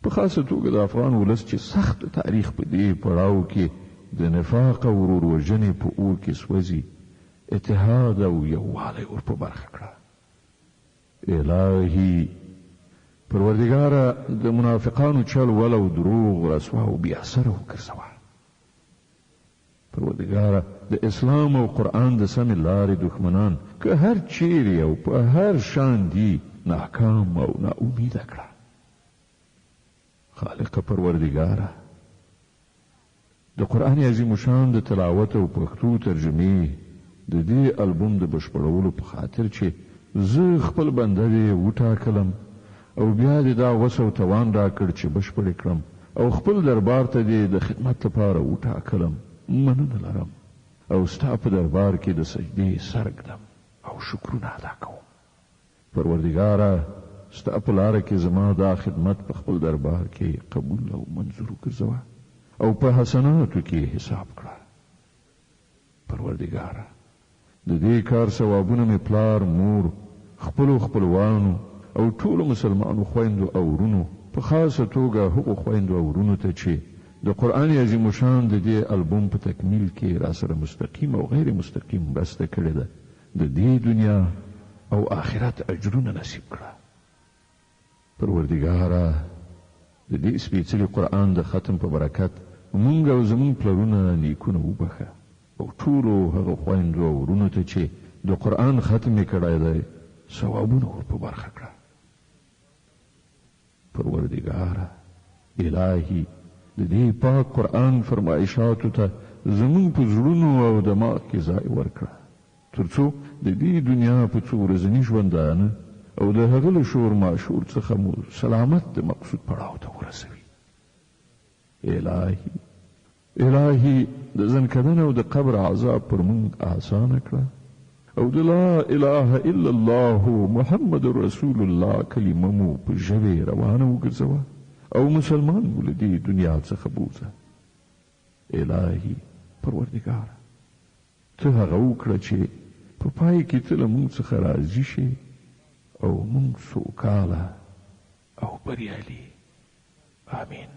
په خاصه توګه د افغان ولس چې سخت تاریخ په دې پړاو کې د نفاق او وروروژنې په اور کې سوځي، اتحاد او یووالی ور په برخه کړه. الهي پروردګاره د منافقانو چل ول او دروغ رسوا او بې اثره وګرځوه. پروردګاره د اسلام او قرآن د سمې لارې دښمنان که هر چیرې او په هر شان دي ناکام او ناامیده کړه. خالق پروردګاره د قرآن عظیم شان د تلاوت او پښتو ترجمې د دې البوم د بشپړولو په خاطر چې زه خپل بنده دې وټاکلم او بیا دې دا وس او توان راکړ چې بشپړ کړم او خپل دربار ته دې د خدمت لپاره وټاکلم، مننه لرم او ستا په دربار کې د سجدې سر ږدم او شکرونه ادا کوم. پروردګاره ستا په لاره کې زما دا خدمت په خپل دربار کې قبول او منظور وګرځوه او په حسناتو کې حساب کړه. پروردګاره د دې کار ثوابونه مې پلار، مور، خپلو خپلوانو او ټولو مسلمانو خویندو او ورونو، په خاصه توګه هغو خویندو او ورونو ته چې د قرآن عظیم شان د دې البوم په تکمیل کې را سره مستقیم او غیر مستقیم مرسته کړې ده، د دې دنیا او آخرت اجرونه نصیب کړه. پروردګاره د دې سپېڅلي قرآن د ختم په برکت مونږ او زمونږ پلرونه نیکونه وبخه او ټولو هغو خویندو او ورونو ته چې د قرآن ختم یې کړی دی ثوابونه ور په برخه کړه. پروردګاره الهي د دې پاک قرآن فرمایشاتو ته زمونږ په زړونو او دماغ کې ځای ورکړه، تر څو د دې دنیا په څو ورځني ژوندانه او د هغه له شور ماشور څخه مو سلامت د مقصود پړاو ته ورسوي. الهي د ځنکدن او د قبر عذاب پر مونږ آسانه کړه او د لا اله الا الله محمد رسول الله کلمه مو په ژبې روانه وګرځوه او مسلمان مو له دې دنیا څخه بوځه. الهي پروردګار ته هغه وکړه چې په پای کې ته له موږ څخه راضي شې او موږ سوکاله او بریالي. آمین.